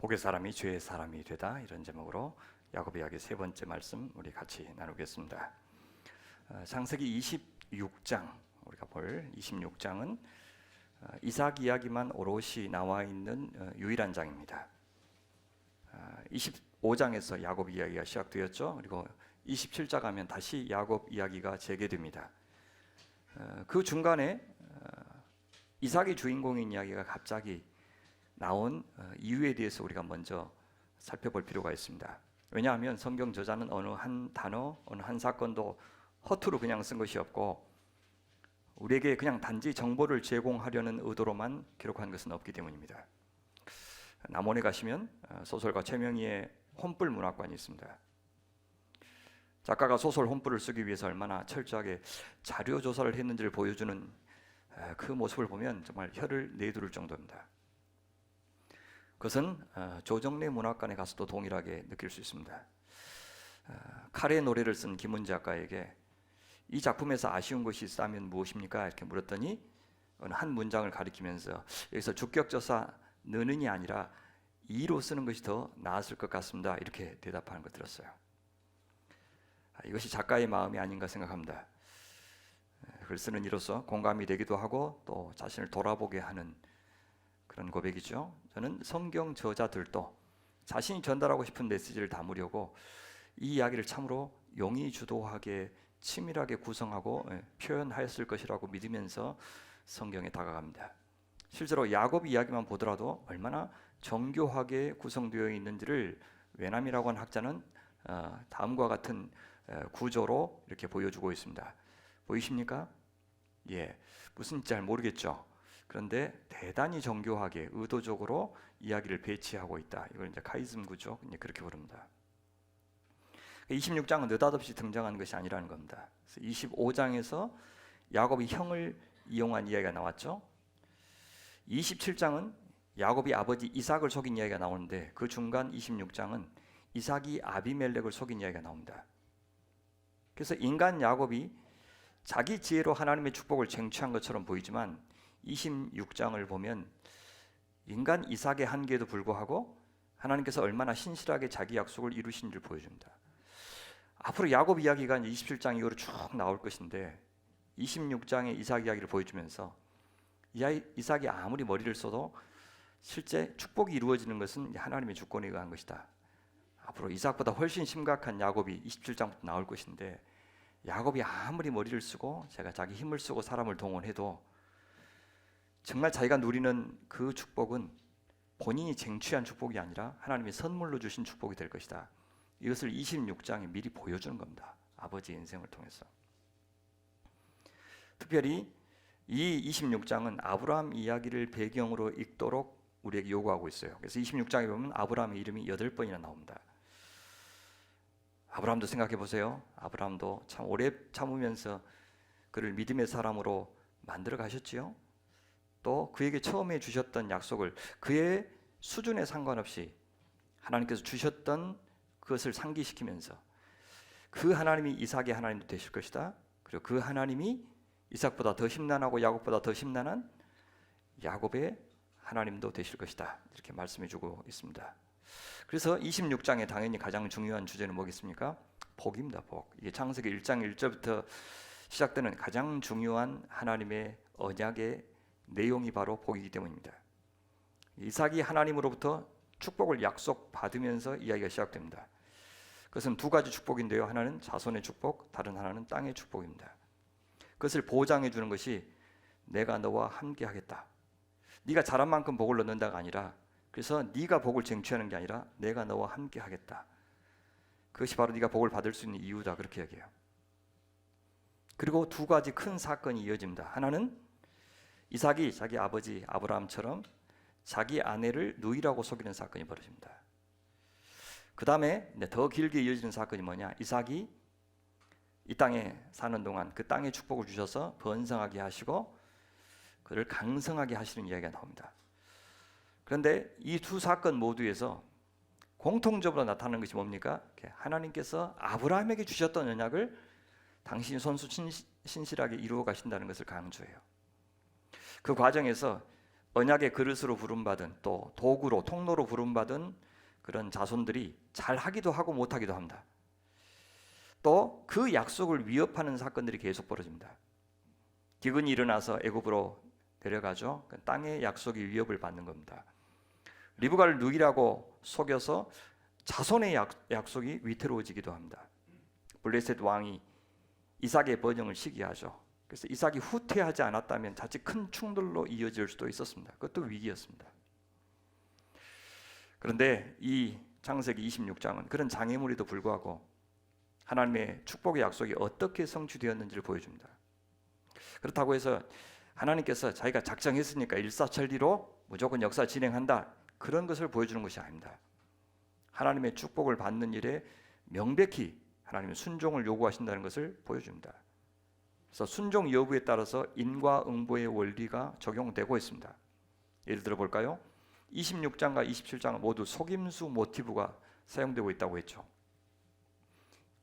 복의 사람이 죄의 사람이 되다, 이런 제목으로 야곱 이야기 세 번째 말씀 우리 같이 나누겠습니다. 창세기 26장, 우리가 볼 26장은 이삭 이야기만 오롯이 나와 있는 유일한 장입니다. 25장에서 야곱 이야기가 시작되었죠. 그리고 27장 가면 다시 야곱 이야기가 재개됩니다. 그 중간에 이삭이 주인공인 이야기가 갑자기 나온 이유에 대해서 우리가 먼저 살펴볼 필요가 있습니다. 왜냐하면 성경 저자는 어느 한 단어, 어느 한 사건도 허투루 그냥 쓴 것이 없고 우리에게 그냥 단지 정보를 제공하려는 의도로만 기록한 것은 없기 때문입니다. 남원에 가시면 소설가 최명희의 혼불 문학관이 있습니다. 작가가 소설 혼불을 쓰기 위해서 얼마나 철저하게 자료 조사를 했는지를 보여주는 그 모습을 보면 정말 혀를 내두를 정도입니다. 그것은 조정래 문학관에 가서도 동일하게 느낄 수 있습니다. 칼의 노래를 쓴 김은지 작가에게 이 작품에서 아쉬운 것이 있다면 무엇입니까? 이렇게 물었더니 어느 한 문장을 가리키면서 여기서 주격조사 느는이 아니라 이로 쓰는 것이 더 나았을 것 같습니다, 이렇게 대답하는 걸 들었어요. 이것이 작가의 마음이 아닌가 생각합니다. 글 쓰는 이로서 공감이 되기도 하고 또 자신을 돌아보게 하는 그런 고백이죠. 저는 성경 저자들도 자신이 전달하고 싶은 메시지를 담으려고 이 이야기를 참으로 용의 주도하게 치밀하게 구성하고 표현하였을 것이라고 믿으면서 성경에 다가갑니다. 실제로 야곱 이야기만 보더라도 얼마나 정교하게 구성되어 있는지를 외남이라고 하는 학자는 다음과 같은 구조로 이렇게 보여주고 있습니다. 보이십니까? 예, 무슨지 잘 모르겠죠. 그런데 대단히 정교하게 의도적으로 이야기를 배치하고 있다. 이걸 이제 카이즘 구조, 이제 그렇게 부릅니다. 26장은 느닷없이 등장한 것이 아니라는 겁니다. 25장에서 야곱이 형을 이용한 이야기가 나왔죠. 27장은 야곱이 아버지 이삭을 속인 이야기가 나오는데 그 중간 26장은 이삭이 아비멜렉을 속인 이야기가 나옵니다. 그래서 인간 야곱이 자기 지혜로 하나님의 축복을 쟁취한 것처럼 보이지만 26장을 보면 인간 이삭의 한계에도 불구하고 하나님께서 얼마나 신실하게 자기 약속을 이루신지를 보여줍니다. 앞으로 야곱 이야기가 27장 이후로 쭉 나올 것인데 26장의 이삭 이야기를 보여주면서 이삭이 아무리 머리를 써도 실제 축복이 이루어지는 것은 하나님의 주권에 의한 것이다. 앞으로 이삭보다 훨씬 심각한 야곱이 27장부터 나올 것인데 야곱이 아무리 머리를 쓰고 제가 자기 힘을 쓰고 사람을 동원해도 정말 자기가 누리는 그 축복은 본인이 쟁취한 축복이 아니라 하나님이 선물로 주신 축복이 될 것이다. 이것을 26장에 미리 보여주는 겁니다. 아버지의 인생을 통해서. 특별히 이 26장은 아브라함 이야기를 배경으로 읽도록 우리에게 요구하고 있어요. 그래서 26장에 보면 아브라함의 이름이 8번이나 나옵니다. 아브라함도 생각해 보세요. 아브라함도 참 오래 참으면서 그를 믿음의 사람으로 만들어 가셨지요. 또 그에게 처음에 주셨던 약속을 그의 수준에 상관없이 하나님께서 주셨던 그것을 상기시키면서 그 하나님이 이삭의 하나님도 되실 것이다. 그리고 그 하나님이 이삭보다 더 심란하고 야곱보다 더 심란한 야곱의 하나님도 되실 것이다. 이렇게 말씀해 주고 있습니다. 그래서 26장에 당연히 가장 중요한 주제는 뭐겠습니까? 복입니다. 복. 이게 창세기 1장 1절부터 시작되는 가장 중요한 하나님의 언약의 내용이 바로 복이기 때문입니다. 이삭이 하나님으로부터 축복을 약속받으면서 이야기가 시작됩니다. 그것은 두 가지 축복인데요. 하나는 자손의 축복, 다른 하나는 땅의 축복입니다. 그것을 보장해 주는 것이 내가 너와 함께 하겠다. 네가 잘한 만큼 복을 얻는다가 아니라 그래서 네가 복을 쟁취하는 게 아니라 내가 너와 함께 하겠다. 그것이 바로 네가 복을 받을 수 있는 이유다. 그렇게 얘기해요. 그리고 두 가지 큰 사건이 이어집니다. 하나는 이삭이 자기 아버지 아브라함처럼 자기 아내를 누이라고 속이는 사건이 벌어집니다. 그 다음에 더 길게 이어지는 사건이 뭐냐? 이삭이 이 땅에 사는 동안 그 땅에 축복을 주셔서 번성하게 하시고 그를 강성하게 하시는 이야기가 나옵니다. 그런데 이 두 사건 모두에서 공통적으로 나타나는 것이 뭡니까? 하나님께서 아브라함에게 주셨던 언약을 당신이 손수 신실하게 이루어 가신다는 것을 강조해요. 그 과정에서 언약의 그릇으로 부름받은, 또 도구로 통로로 부름받은 그런 자손들이 잘 하기도 하고 못하기도 합니다. 또 그 약속을 위협하는 사건들이 계속 벌어집니다. 기근이 일어나서 애굽으로 데려가죠. 땅의 약속이 위협을 받는 겁니다. 리브가를 누이라고 속여서 자손의 약속이 위태로워지기도 합니다. 블레셋 왕이 이삭의 번영을 시기하죠. 그래서 이삭이 후퇴하지 않았다면 자칫 큰 충돌로 이어질 수도 있었습니다. 그것도 위기였습니다. 그런데 이 창세기 26장은 그런 장애물에도 불구하고 하나님의 축복의 약속이 어떻게 성취되었는지를 보여줍니다. 그렇다고 해서 하나님께서 자기가 작정했으니까 일사천리로 무조건 역사 진행한다, 그런 것을 보여주는 것이 아닙니다. 하나님의 축복을 받는 일에 명백히 하나님의 순종을 요구하신다는 것을 보여줍니다. 그래서 순종 여부에 따라서 인과응보의 원리가 적용되고 있습니다. 예를 들어 볼까요? 26장과 27장은 모두 속임수 모티브가 사용되고 있다고 했죠.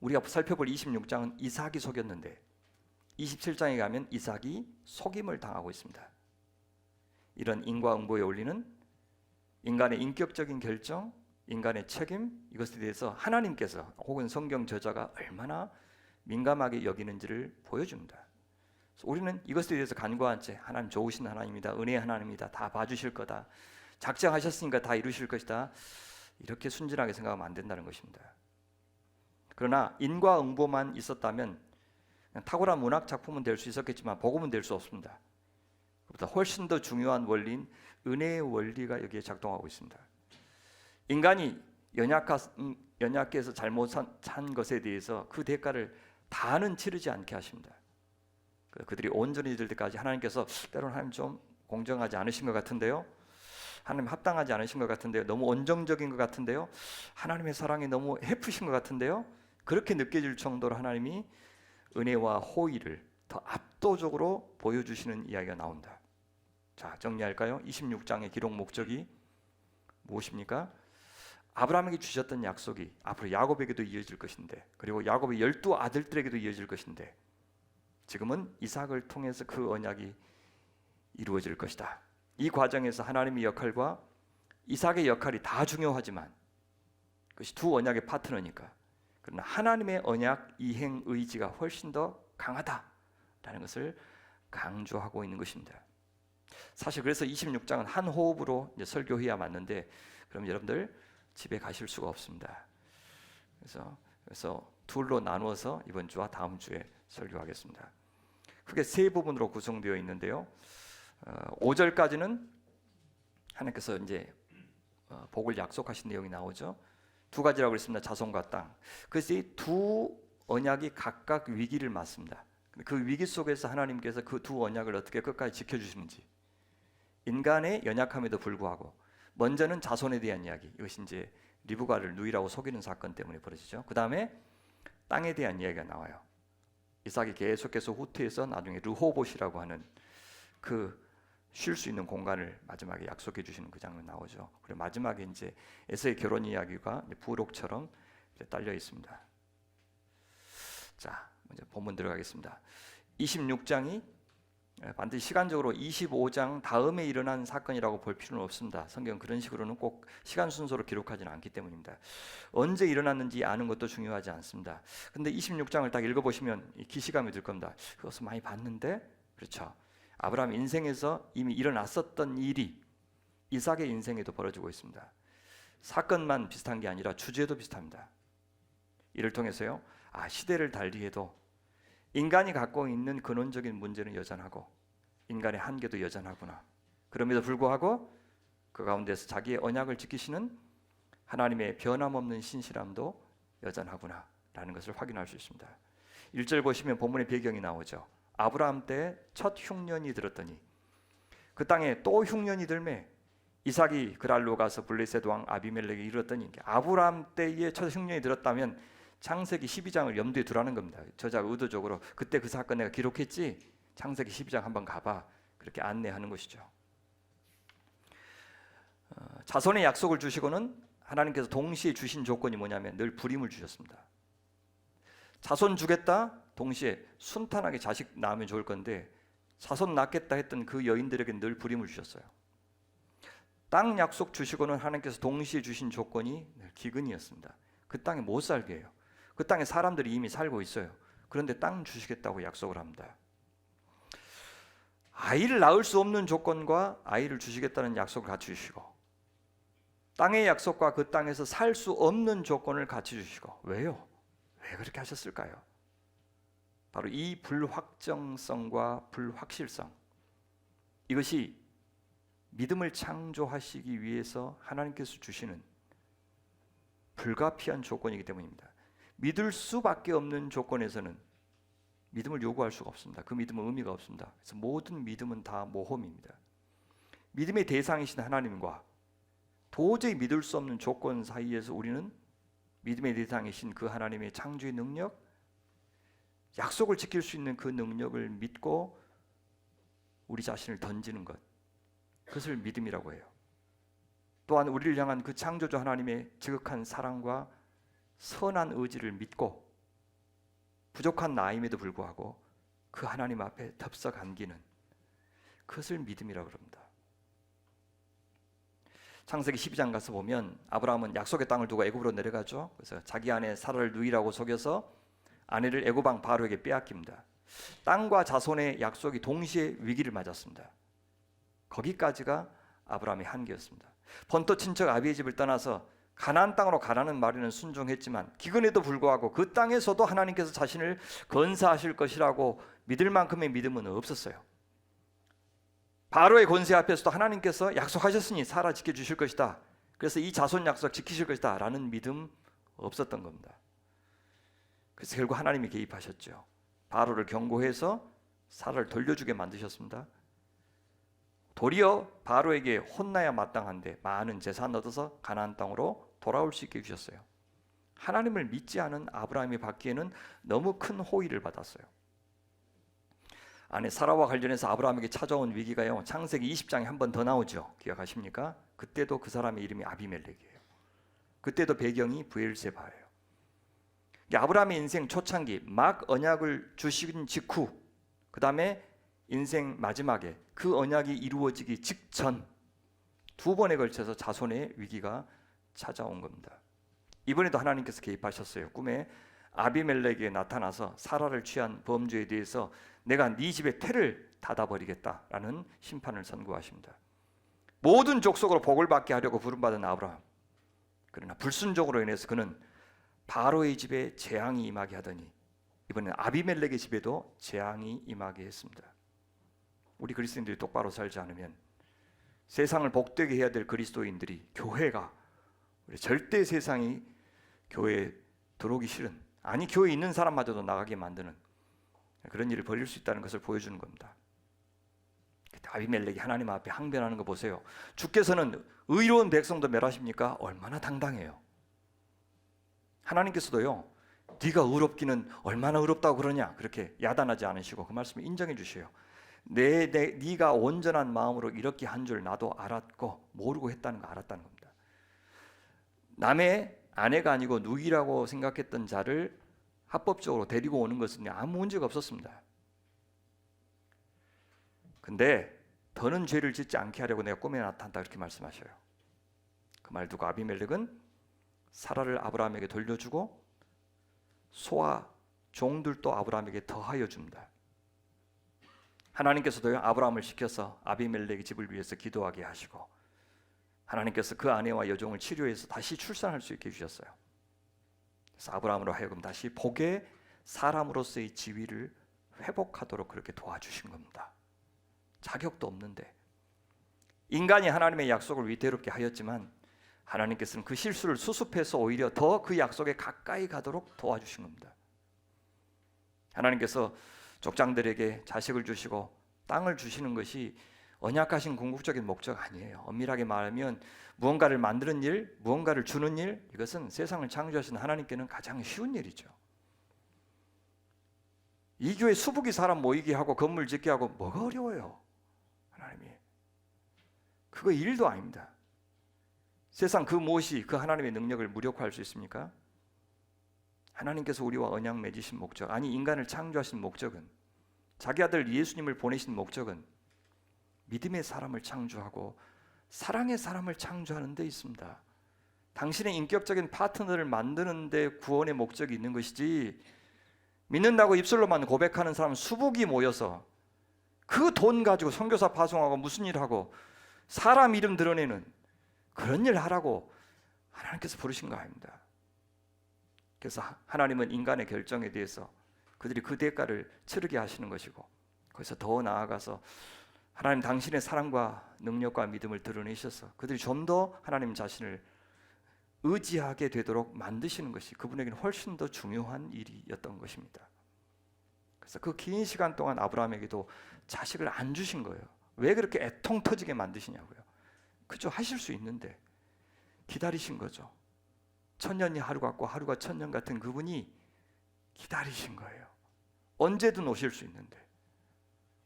우리가 살펴볼 26장은 이삭이 속였는데 27장에 가면 이삭이 속임을 당하고 있습니다. 이런 인과응보의 원리는 인간의 인격적인 결정, 인간의 책임, 이것에 대해서 하나님께서 혹은 성경 저자가 얼마나 민감하게 여기는지를 보여줍니다. 우리는 이것에 대해서 간과한 채 하나님 좋으신 하나님이다, 은혜의 하나님이다, 다 봐주실 거다, 작정하셨으니까 다 이루실 것이다, 이렇게 순진하게 생각하면 안 된다는 것입니다. 그러나 인과응보만 있었다면 탁월한 문학 작품은 될 수 있었겠지만 복음은 될 수 없습니다. 그보다 훨씬 더 중요한 원리인 은혜의 원리가 여기에 작동하고 있습니다. 인간이 연약해서 잘못 산 것에 대해서 그 대가를 다는 치르지 않게 하십니다. 그들이 온전히 될 때까지 하나님께서 때로는 하나님 좀 공정하지 않으신 것 같은데요, 하나님 합당하지 않으신 것 같은데요, 너무 온정적인 것 같은데요, 하나님의 사랑이 너무 헤프신 것 같은데요, 그렇게 느껴질 정도로 하나님이 은혜와 호의를 더 압도적으로 보여주시는 이야기가 나온다. 자, 정리할까요? 26장의 기록 목적이 무엇입니까? 아브라함에게 주셨던 약속이 앞으로 야곱에게도 이어질 것인데, 그리고 야곱의 12 아들들에게도 이어질 것인데, 지금은 이삭을 통해서 그 언약이 이루어질 것이다. 이 과정에서 하나님의 역할과 이삭의 역할이 다 중요하지만 그것이 두 언약의 파트너니까, 그러나 하나님의 언약 이행 의지가 훨씬 더 강하다라는 것을 강조하고 있는 것입니다. 사실 그래서 26장은 한 호흡으로 이제 설교해야 맞는데, 그럼 여러분들 집에 가실 수가 없습니다. 그래서 둘로 나누어서 이번 주와 다음 주에 설교하겠습니다. 크게 세 부분으로 구성되어 있는데요. 5절까지는 하나님께서 이제 복을 약속하신 내용이 나오죠. 두 가지라고 했습니다. 자손과 땅. 그래서 이 두 언약이 각각 위기를 맞습니다. 그 위기 속에서 하나님께서 그 두 언약을 어떻게 끝까지 지켜주시는지, 인간의 연약함에도 불구하고 먼저는 자손에 대한 이야기, 이것이 이제 리브가를 누이라고 속이는 사건 때문에 벌어지죠. 그 다음에 땅에 대한 이야기가 나와요. 이삭이 계속해서 후퇴해서 나중에 르호봇이라고 하는 그 쉴 수 있는 공간을 마지막에 약속해 주시는 그 장면 나오죠. 그리고 마지막에 이제 에서의 결혼 이야기가 부록처럼 딸려 있습니다. 자, 먼저 본문 들어가겠습니다. 26장이 반드시 시간적으로 25장 다음에 일어난 사건이라고 볼 필요는 없습니다. 성경 그런 식으로는 꼭 시간 순서로 기록하지는 않기 때문입니다. 언제 일어났는지 아는 것도 중요하지 않습니다. 근데 26장을 딱 읽어보시면 기시감이 들 겁니다. 그것을 많이 봤는데, 그렇죠. 아브라함 인생에서 이미 일어났었던 일이 이삭의 인생에도 벌어지고 있습니다. 사건만 비슷한 게 아니라 주제도 비슷합니다. 이를 통해서요, 시대를 달리해도 인간이 갖고 있는 근원적인 문제는 여전하고 인간의 한계도 여전하구나. 그럼에도 불구하고 그 가운데서 자기의 언약을 지키시는 하나님의 변함없는 신실함도 여전하구나 라는 것을 확인할 수 있습니다. 1절 보시면 본문의 배경이 나오죠. 아브라함 때 첫 흉년이 들었더니 그 땅에 또 흉년이 들매 이삭이 그랄로 가서 블레셋 왕 아비멜렉에게 이르렀더니, 아브라함 때에 첫 흉년이 들었다면 창세기 12장을 염두에 두라는 겁니다. 저자가 의도적으로 그때 그 사건 내가 기록했지, 창세기 12장 한번 가봐, 그렇게 안내하는 것이죠. 자손의 약속을 주시고는 하나님께서 동시에 주신 조건이 뭐냐면 늘 불임을 주셨습니다. 자손 주겠다, 동시에 순탄하게 자식 낳으면 좋을 건데 자손 낳겠다 했던 그 여인들에게 늘 불임을 주셨어요. 땅 약속 주시고는 하나님께서 동시에 주신 조건이 기근이었습니다. 그 땅에 못 살게 해요. 그 땅에 사람들이 이미 살고 있어요. 그런데 땅 주시겠다고 약속을 합니다. 아이를 낳을 수 없는 조건과 아이를 주시겠다는 약속을 같이 주시고, 땅의 약속과 그 땅에서 살 수 없는 조건을 같이 주시고. 왜요? 왜 그렇게 하셨을까요? 바로 이 불확정성과 불확실성, 이것이 믿음을 창조하시기 위해서 하나님께서 주시는 불가피한 조건이기 때문입니다. 믿을 수밖에 없는 조건에서는 믿음을 요구할 수가 없습니다. 그 믿음은 의미가 없습니다. 그래서 모든 믿음은 다 모험입니다. 믿음의 대상이신 하나님과 도저히 믿을 수 없는 조건 사이에서 우리는 믿음의 대상이신 그 하나님의 창조의 능력, 약속을 지킬 수 있는 그 능력을 믿고 우리 자신을 던지는 것, 그것을 믿음이라고 해요. 또한 우리를 향한 그 창조주 하나님의 지극한 사랑과 선한 의지를 믿고 부족한 나임에도 불구하고 그 하나님 앞에 덥석 안기는, 그것을 믿음이라고 합니다. 창세기 12장 가서 보면 아브라함은 약속의 땅을 두고 애굽으로 내려가죠. 그래서 자기 아내 사라를 누이라고 속여서 아내를 애굽 왕 바로에게 빼앗깁니다. 땅과 자손의 약속이 동시에 위기를 맞았습니다. 거기까지가 아브라함의 한계였습니다. 본토 친척 아비의 집을 떠나서 가나안 땅으로 가라는 말에는 순종했지만 기근에도 불구하고 그 땅에서도 하나님께서 자신을 건사하실 것이라고 믿을 만큼의 믿음은 없었어요. 바로의 권세 앞에서도 하나님께서 약속하셨으니 사라 지켜주실 것이다, 그래서 이 자손 약속 지키실 것이다 라는 믿음 없었던 겁니다. 그래서 결국 하나님이 개입하셨죠. 바로를 경고해서 사라를 돌려주게 만드셨습니다. 도리어 바로에게 혼나야 마땅한데 많은 재산 얻어서 가나안 땅으로 돌아올 수 있게 해주셨어요. 하나님을 믿지 않은 아브라함이 받기에는 너무 큰 호의를 받았어요. 아내 사라와 관련해서 아브라함에게 찾아온 위기가요, 창세기 20장에 한 번 더 나오죠. 기억하십니까? 그때도 그 사람의 이름이 아비멜렉이에요. 그때도 배경이 브엘세바예요. 아브라함의 인생 초창기 막 언약을 주신 직후, 그 다음에 인생 마지막에 그 언약이 이루어지기 직전 두 번에 걸쳐서 자손의 위기가 찾아온 겁니다. 이번에도 하나님께서 개입하셨어요. 꿈에 아비멜렉에게 나타나서 사라를 취한 범죄에 대해서 내가 네 집에 태를 닫아버리겠다라는 심판을 선고하십니다. 모든 족속으로 복을 받게 하려고 부름받은 아브라함, 그러나 불순종으로 인해서 그는 바로의 집에 재앙이 임하게 하더니 이번엔 아비멜렉의 집에도 재앙이 임하게 했습니다. 우리 그리스도인들이 똑바로 살지 않으면 세상을 복되게 해야 될 그리스도인들이, 교회가, 우리 절대 세상이 교회에 들어오기 싫은, 아니 교회에 있는 사람마저도 나가게 만드는 그런 일을 벌일 수 있다는 것을 보여주는 겁니다. 아비멜렉이 하나님 앞에 항변하는 거 보세요. 주께서는 의로운 백성도 멸하십니까? 얼마나 당당해요. 하나님께서도요, 네가 의롭기는 얼마나 의롭다고 그러냐, 그렇게 야단하지 않으시고 그 말씀을 인정해 주셔요. 네가 온전한 마음으로 이렇게 한 줄 나도 알았고, 모르고 했다는 거 알았다는 겁니다. 남의 아내가 아니고 누이라고 생각했던 자를 합법적으로 데리고 오는 것은 아무 문제가 없었습니다. 근데 더는 죄를 짓지 않게 하려고 내가 꿈에 나타났다, 그렇게 말씀하셔요. 그 말 듣고 아비멜렉은 사라를 아브라함에게 돌려주고 소와 종들도 아브라함에게 더하여 줍니다. 하나님께서도요, 아브라함을 시켜서 아비멜렉의 집을 위해서 기도하게 하시고 하나님께서 그 아내와 여종을 치료해서 다시 출산할 수 있게 해주셨어요. 그래서 아브라함으로 하여금 다시 복의 사람으로서의 지위를 회복하도록 그렇게 도와주신 겁니다. 자격도 없는데 인간이 하나님의 약속을 위태롭게 하였지만 하나님께서는 그 실수를 수습해서 오히려 더 그 약속에 가까이 가도록 도와주신 겁니다. 하나님께서 족장들에게 자식을 주시고 땅을 주시는 것이 언약하신 궁극적인 목적 아니에요. 엄밀하게 말하면 무언가를 만드는 일, 무언가를 주는 일, 이것은 세상을 창조하신 하나님께는 가장 쉬운 일이죠. 이 교회 수북이 사람 모이게 하고 건물 짓게 하고 뭐가 어려워요? 하나님이 그거 일도 아닙니다. 세상 그 무엇이 그 하나님의 능력을 무력화할 수 있습니까? 하나님께서 우리와 언약 맺으신 목적, 아니 인간을 창조하신 목적은, 자기 아들 예수님을 보내신 목적은 믿음의 사람을 창조하고 사랑의 사람을 창조하는 데 있습니다. 당신의 인격적인 파트너를 만드는 데 구원의 목적이 있는 것이지, 믿는다고 입술로만 고백하는 사람 수북이 모여서 그 돈 가지고 선교사 파송하고 무슨 일 하고 사람 이름 드러내는 그런 일 하라고 하나님께서 부르신 거 아닙니다. 그래서 하나님은 인간의 결정에 대해서 그들이 그 대가를 치르게 하시는 것이고, 거기서 더 나아가서 하나님 당신의 사랑과 능력과 믿음을 드러내셔서 그들이 좀 더 하나님 자신을 의지하게 되도록 만드시는 것이 그분에게는 훨씬 더 중요한 일이었던 것입니다. 그래서 그 긴 시간 동안 아브라함에게도 자식을 안 주신 거예요. 왜 그렇게 애통 터지게 만드시냐고요. 그죠? 하실 수 있는데 기다리신 거죠. 천년이 하루 같고 하루가 천년 같은 그분이 기다리신 거예요. 언제든 오실 수 있는데,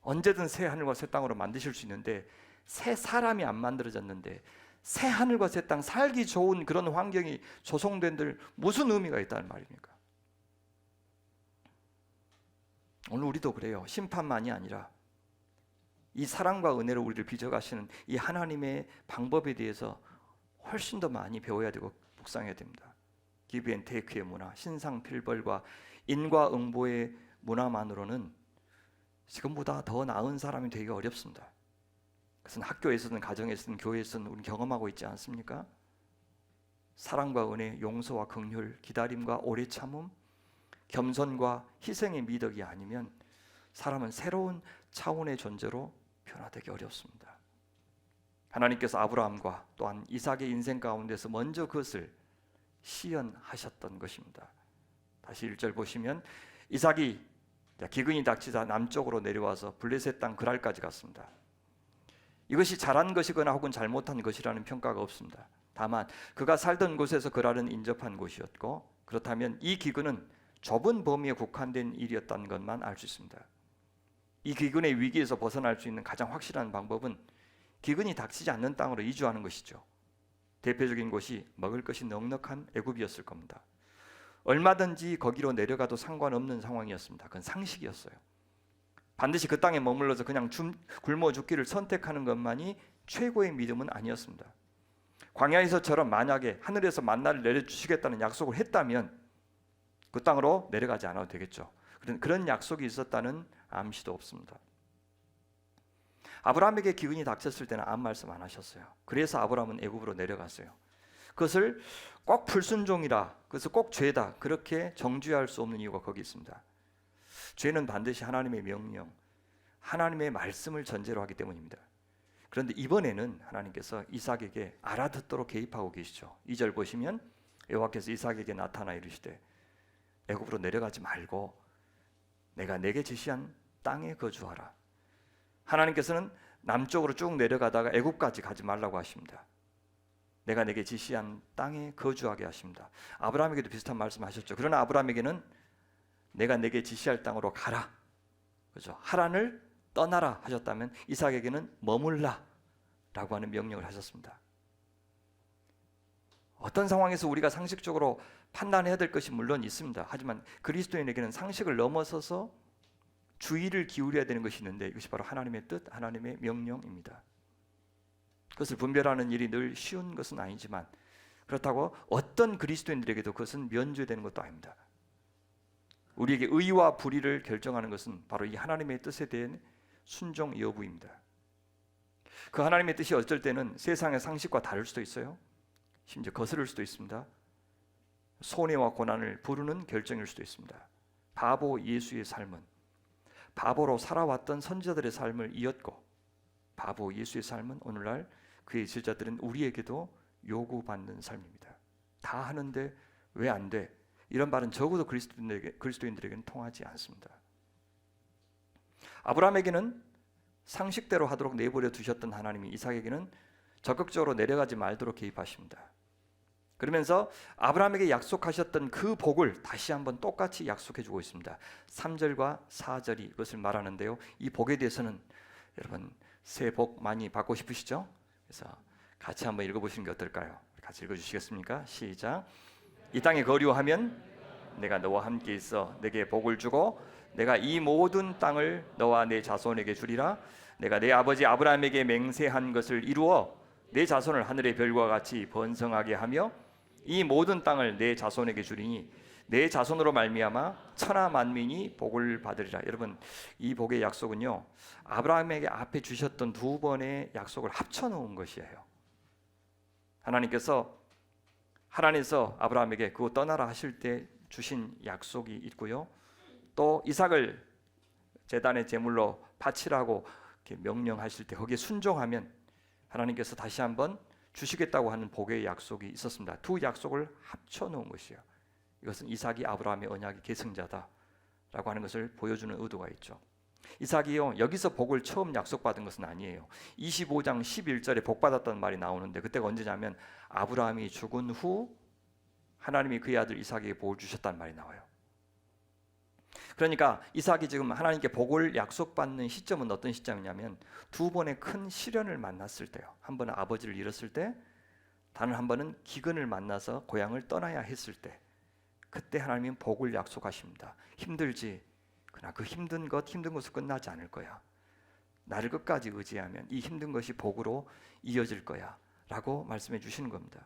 언제든 새 하늘과 새 땅으로 만드실 수 있는데, 새 사람이 안 만들어졌는데 새 하늘과 새 땅 살기 좋은 그런 환경이 조성된들 무슨 의미가 있다는 말입니까? 오늘 우리도 그래요. 심판만이 아니라 이 사랑과 은혜로 우리를 빚어가시는 이 하나님의 방법에 대해서 훨씬 더 많이 배워야 되고 묵상해야 됩니다. 기브 앤 테이크의 문화, 신상필벌과 인과응보의 문화만으로는 지금보다 더 나은 사람이 되기 어렵습니다. 그것은 학교에서든 가정에서든 교회에서든 우리는 경험하고 있지 않습니까? 사랑과 은혜, 용서와 긍휼, 기다림과 오래 참음, 겸손과 희생의 미덕이 아니면 사람은 새로운 차원의 존재로 변화되기 어렵습니다. 하나님께서 아브라함과 또한 이삭의 인생 가운데서 먼저 그것을 시연하셨던 것입니다. 다시 1절 보시면 이삭이 기근이 닥치자 남쪽으로 내려와서 블레셋 땅 그랄까지 갔습니다. 이것이 잘한 것이거나 혹은 잘못한 것이라는 평가가 없습니다. 다만 그가 살던 곳에서 그랄은 인접한 곳이었고, 그렇다면 이 기근은 좁은 범위에 국한된 일이었다는 것만 알 수 있습니다. 이 기근의 위기에서 벗어날 수 있는 가장 확실한 방법은 기근이 닥치지 않는 땅으로 이주하는 것이죠. 대표적인 곳이 먹을 것이 넉넉한 애굽이었을 겁니다. 얼마든지 거기로 내려가도 상관없는 상황이었습니다. 그건 상식이었어요. 반드시 그 땅에 머물러서 그냥 굶어 죽기를 선택하는 것만이 최고의 믿음은 아니었습니다. 광야에서처럼 만약에 하늘에서 만나를 내려주시겠다는 약속을 했다면 그 땅으로 내려가지 않아도 되겠죠. 그런 약속이 있었다는 암시도 없습니다. 아브라함에게 기근이 닥쳤을 때는 아무 말씀 안 하셨어요. 그래서 아브라함은 애굽으로 내려갔어요. 그것을 꼭 불순종이라, 그것을 꼭 죄다, 그렇게 정죄할 수 없는 이유가 거기 있습니다. 죄는 반드시 하나님의 명령, 하나님의 말씀을 전제로 하기 때문입니다. 그런데 이번에는 하나님께서 이삭에게 알아듣도록 개입하고 계시죠. 2절 보시면 여호와께서 이삭에게 나타나 이르시되 애굽으로 내려가지 말고 내가 내게 지시한 땅에 거주하라. 하나님께서는 남쪽으로 쭉 내려가다가 애굽까지 가지 말라고 하십니다. 내가 내게 지시한 땅에 거주하게 하십니다. 아브라함에게도 비슷한 말씀하셨죠. 그러나 아브라함에게는 내가 내게 지시할 땅으로 가라, 그죠? 하란을 떠나라 하셨다면 이삭에게는 머물라 라고 하는 명령을 하셨습니다. 어떤 상황에서 우리가 상식적으로 판단해야 될 것이 물론 있습니다. 하지만 그리스도인에게는 상식을 넘어서서 주의를 기울여야 되는 것이 있는데, 이것이 바로 하나님의 뜻, 하나님의 명령입니다. 그것을 분별하는 일이 늘 쉬운 것은 아니지만, 그렇다고 어떤 그리스도인들에게도 그것은 면죄되는 것도 아닙니다. 우리에게 의와 불의를 결정하는 것은 바로 이 하나님의 뜻에 대한 순종 여부입니다. 그 하나님의 뜻이 어쩔 때는 세상의 상식과 다를 수도 있어요. 심지어 거스를 수도 있습니다. 손해와 고난을 부르는 결정일 수도 있습니다. 바보 예수의 삶은 바보로 살아왔던 선지자들의 삶을 이었고, 바보 예수의 삶은 오늘날 그의 제자들은 우리에게도 요구받는 삶입니다. 다 하는데 왜 안 돼? 이런 말은 적어도 그리스도인들에게는 통하지 않습니다. 아브라함에게는 상식대로 하도록 내버려 두셨던 하나님이 이삭에게는 적극적으로 내려가지 말도록 개입하십니다. 그러면서 아브라함에게 약속하셨던 그 복을 다시 한번 똑같이 약속해 주고 있습니다. 3절과 4절이 그것을 말하는데요. 이 복에 대해서는 여러분 새 복 많이 받고 싶으시죠? 그래서 같이 한번 읽어보시는 게 어떨까요? 같이 읽어주시겠습니까? 시작. 이 땅에 거류하면 내가 너와 함께 있어 내게 복을 주고 내가 이 모든 땅을 너와 내 자손에게 주리라. 내가 내 아버지 아브라함에게 맹세한 것을 이루어 내 자손을 하늘의 별과 같이 번성하게 하며 이 모든 땅을 내 자손에게 주리니 내 자손으로 말미암아 천하 만민이 복을 받으리라. 여러분, 이 복의 약속은요, 아브라함에게 앞에 주셨던 두 번의 약속을 합쳐 놓은 것이에요. 하나님께서 하나님께서 아브라함에게 그거 떠나라 하실 때 주신 약속이 있고요, 또 이삭을 제단의 제물로 바치라고 이렇게 명령하실 때 거기에 순종하면 하나님께서 다시 한번 주시겠다고 하는 복의 약속이 있었습니다. 두 약속을 합쳐 놓은 것이에요. 이것은 이삭이 아브라함의 언약의 계승자다라고 하는 것을 보여주는 의도가 있죠. 이삭이요, 여기서 복을 처음 약속받은 것은 아니에요. 25장 11절에 복받았다는 말이 나오는데 그때가 언제냐면 아브라함이 죽은 후 하나님이 그의 아들 이삭에게 복을 주셨다는 말이 나와요. 그러니까 이삭이 지금 하나님께 복을 약속받는 시점은 어떤 시점이냐면 두 번의 큰 시련을 만났을 때요. 한 번은 아버지를 잃었을 때, 다른 한 번은 기근을 만나서 고향을 떠나야 했을 때, 그때 하나님은 복을 약속하십니다. 힘들지, 그러나 그 힘든 것은 끝나지 않을 거야. 나를 끝까지 의지하면 이 힘든 것이 복으로 이어질 거야 라고 말씀해 주시는 겁니다.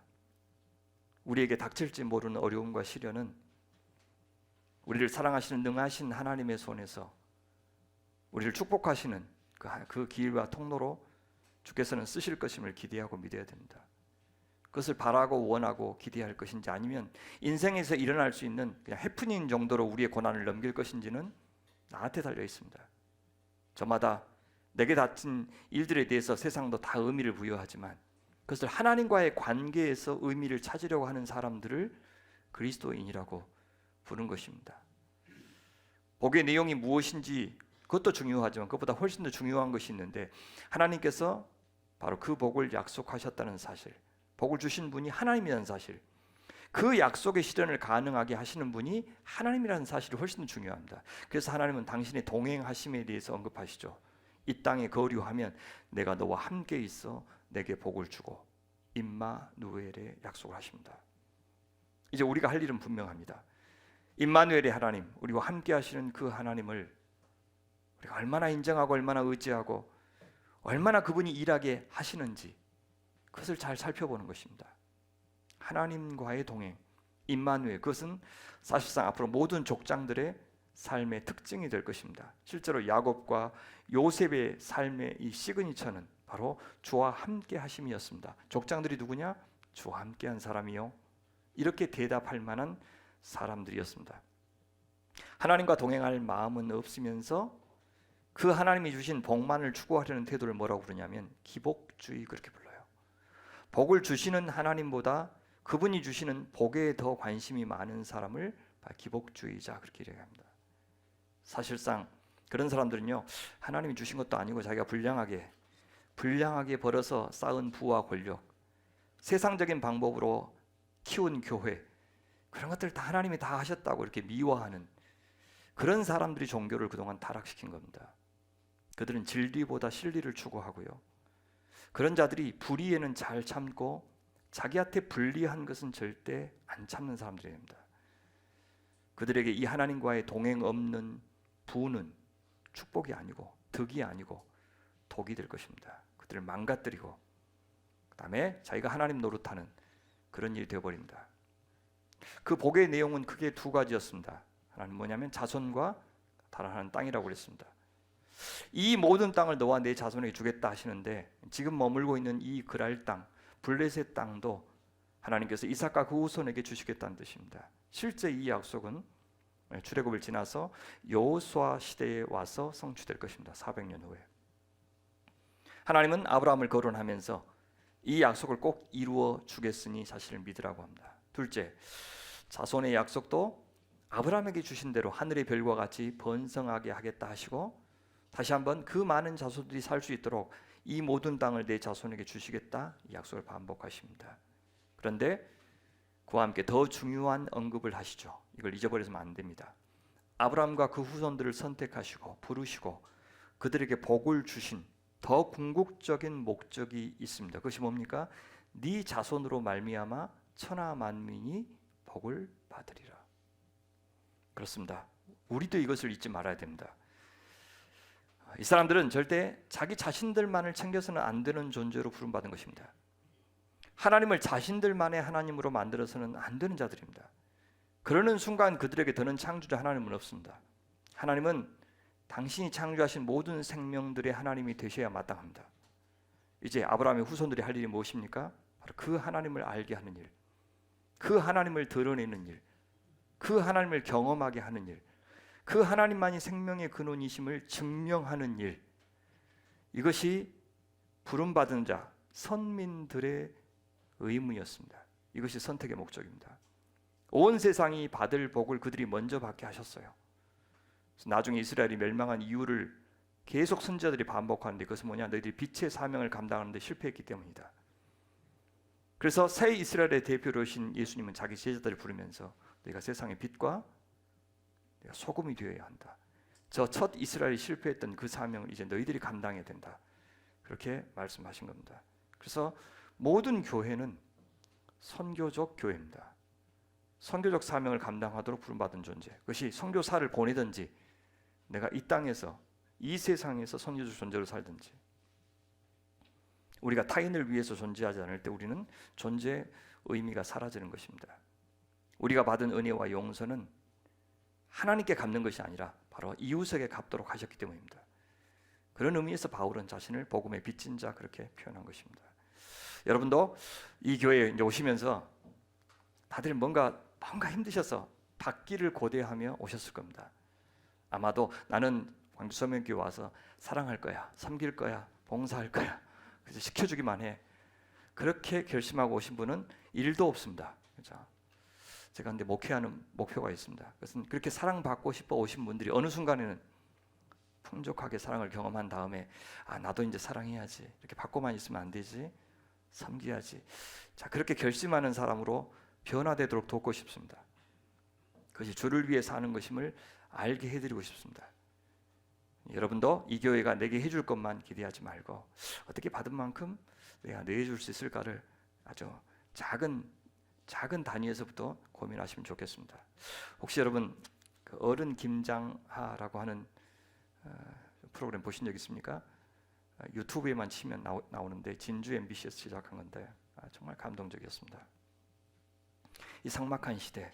우리에게 닥칠지 모르는 어려움과 시련은 우리를 사랑하시는 능하신 하나님의 손에서 우리를 축복하시는 그 길과 통로로 주께서는 쓰실 것임을 기대하고 믿어야 됩니다. 그것을 바라고 원하고 기대할 것인지, 아니면 인생에서 일어날 수 있는 그냥 해프닝 정도로 우리의 고난을 넘길 것인지는 나한테 달려 있습니다. 저마다 내게 닥친 일들에 대해서 세상도 다 의미를 부여하지만 그것을 하나님과의 관계에서 의미를 찾으려고 하는 사람들을 그리스도인이라고 부른 것입니다. 복의 내용이 무엇인지 그것도 중요하지만 그것보다 훨씬 더 중요한 것이 있는데, 하나님께서 바로 그 복을 약속하셨다는 사실, 복을 주신 분이 하나님이라는 사실, 그 약속의 실현을 가능하게 하시는 분이 하나님이라는 사실이 훨씬 더 중요합니다. 그래서 하나님은 당신의 동행하심에 대해서 언급하시죠. 이 땅에 거류하면 내가 너와 함께 있어 내게 복을 주고 임마누엘의 약속을 하십니다. 이제 우리가 할 일은 분명합니다. 임마누엘의 하나님, 우리와 함께 하시는 그 하나님을 우리가 얼마나 인정하고 얼마나 의지하고 얼마나 그분이 일하게 하시는지 그것을 잘 살펴보는 것입니다. 하나님과의 동행, 임마누엘, 그것은 사실상 앞으로 모든 족장들의 삶의 특징이 될 것입니다. 실제로 야곱과 요셉의 삶의 이 시그니처는 바로 주와 함께 하심이었습니다. 족장들이 누구냐? 주와 함께한 사람이요, 이렇게 대답할 만한 사람들이었습니다. 하나님과 동행할 마음은 없으면서 그 하나님이 주신 복만을 추구하려는 태도를 뭐라고 부르냐면 기복주의, 그렇게 불러요. 복을 주시는 하나님보다 그분이 주시는 복에 더 관심이 많은 사람을 기복주의자, 그렇게 이야기합니다. 사실상 그런 사람들은요, 하나님이 주신 것도 아니고 자기가 불량하게 벌어서 쌓은 부와 권력, 세상적인 방법으로 키운 교회, 그런 것들 다 하나님이 다 하셨다고 이렇게 미워하는 그런 사람들이 종교를 그동안 타락시킨 겁니다. 그들은 진리보다 실리를 추구하고요, 그런 자들이 불의에는 잘 참고 자기한테 불리한 것은 절대 안 참는 사람들입니다. 그들에게 이 하나님과의 동행 없는 부는 축복이 아니고 덕이 아니고 독이 될 것입니다. 그들을 망가뜨리고 그다음에 자기가 하나님 노릇하는 그런 일이 되어버립니다. 그 복의 내용은 크게 두 가지였습니다. 하나는 뭐냐면 자손과 다른 하나는 땅이라고 그랬습니다. 이 모든 땅을 너와 내 자손에게 주겠다 하시는데, 지금 머물고 있는 이 그랄 땅, 블레셋 땅도 하나님께서 이삭과 그 후손에게 주시겠다는 뜻입니다. 실제 이 약속은 출애굽을 지나서 여호수아 시대에 와서 성취될 것입니다. 400년 후에 하나님은 아브라함을 거론하면서 이 약속을 꼭 이루어 주겠으니 사실을 믿으라고 합니다. 둘째, 자손의 약속도 아브라함에게 주신 대로 하늘의 별과 같이 번성하게 하겠다 하시고, 다시 한번 그 많은 자손들이 살 수 있도록 이 모든 땅을 내 자손에게 주시겠다, 이 약속을 반복하십니다. 그런데 그와 함께 더 중요한 언급을 하시죠. 이걸 잊어버려서는 안 됩니다. 아브라함과 그 후손들을 선택하시고 부르시고 그들에게 복을 주신 더 궁극적인 목적이 있습니다. 그것이 뭡니까? 네 자손으로 말미암아 천하 만민이 복을 받으리라. 그렇습니다. 우리도 이것을 잊지 말아야 됩니다. 이 사람들은 절대 자기 자신들만을 챙겨서는 안 되는 존재로 부름받은 것입니다. 하나님을 자신들만의 하나님으로 만들어서는 안 되는 자들입니다. 그러는 순간 그들에게 더는 창조자 하나님은 없습니다. 하나님은 당신이 창조하신 모든 생명들의 하나님이 되셔야 마땅합니다. 이제 아브라함의 후손들이 할 일이 무엇입니까? 바로 그 하나님을 알게 하는 일, 그 하나님을 드러내는 일, 그 하나님을 경험하게 하는 일, 그 하나님만이 생명의 근원이심을 증명하는 일, 이것이 부름받은 자, 선민들의 의무였습니다. 이것이 선택의 목적입니다. 온 세상이 받을 복을 그들이 먼저 받게 하셨어요. 나중에 이스라엘이 멸망한 이유를 계속 선지자들이 반복하는데 그것은 뭐냐? 너희들이 빛의 사명을 감당하는데 실패했기 때문이다. 그래서 새 이스라엘의 대표로 오신 예수님은 자기 제자들을 부르면서 너희가 세상의 빛과 내가 소금이 되어야 한다. 저 첫 이스라엘이 실패했던 그 사명을 이제 너희들이 감당해야 된다. 그렇게 말씀하신 겁니다. 그래서 모든 교회는 선교적 교회입니다. 선교적 사명을 감당하도록 부름받은 존재. 그것이 선교사를 보내든지 내가 이 땅에서 이 세상에서 선교적 존재로 살든지, 우리가 타인을 위해서 존재하지 않을 때 우리는 존재의 의미가 사라지는 것입니다. 우리가 받은 은혜와 용서는 하나님께 갚는 것이 아니라 바로 이웃에게 갚도록 하셨기 때문입니다. 그런 의미에서 바울은 자신을 복음의 빚진 자 그렇게 표현한 것입니다. 여러분도 이 교회에 이제 오시면서 다들 뭔가 힘드셔서 받기를 고대하며 오셨을 겁니다. 아마도 나는 광주 서명교회 와서 사랑할 거야, 섬길 거야, 봉사할 거야, 그래서 시켜주기만 해. 그렇게 결심하고 오신 분은 1도 없습니다. 그렇죠? 제가 근데 목회하는 목표가 있습니다. 그것은 그렇게 사랑받고 싶어 오신 분들이 어느 순간에는 풍족하게 사랑을 경험한 다음에 나도 이제 사랑해야지, 이렇게 받고만 있으면 안 되지, 섬겨야지. 자, 그렇게 결심하는 사람으로 변화되도록 돕고 싶습니다. 그것이 주를 위해 사는 것임을 알게 해드리고 싶습니다. 여러분도 이 교회가 내게 해줄 것만 기대하지 말고 어떻게 받은 만큼 내가 내줄 수 있을까를 아주 작은 단위에서부터 고민하시면 좋겠습니다. 혹시 여러분 그 어른 김장하라고 하는 프로그램 보신 적 있습니까? 유튜브에만 치면 나오는데 진주 MBC에서 제작한 건데 정말 감동적이었습니다. 이 삭막한 시대,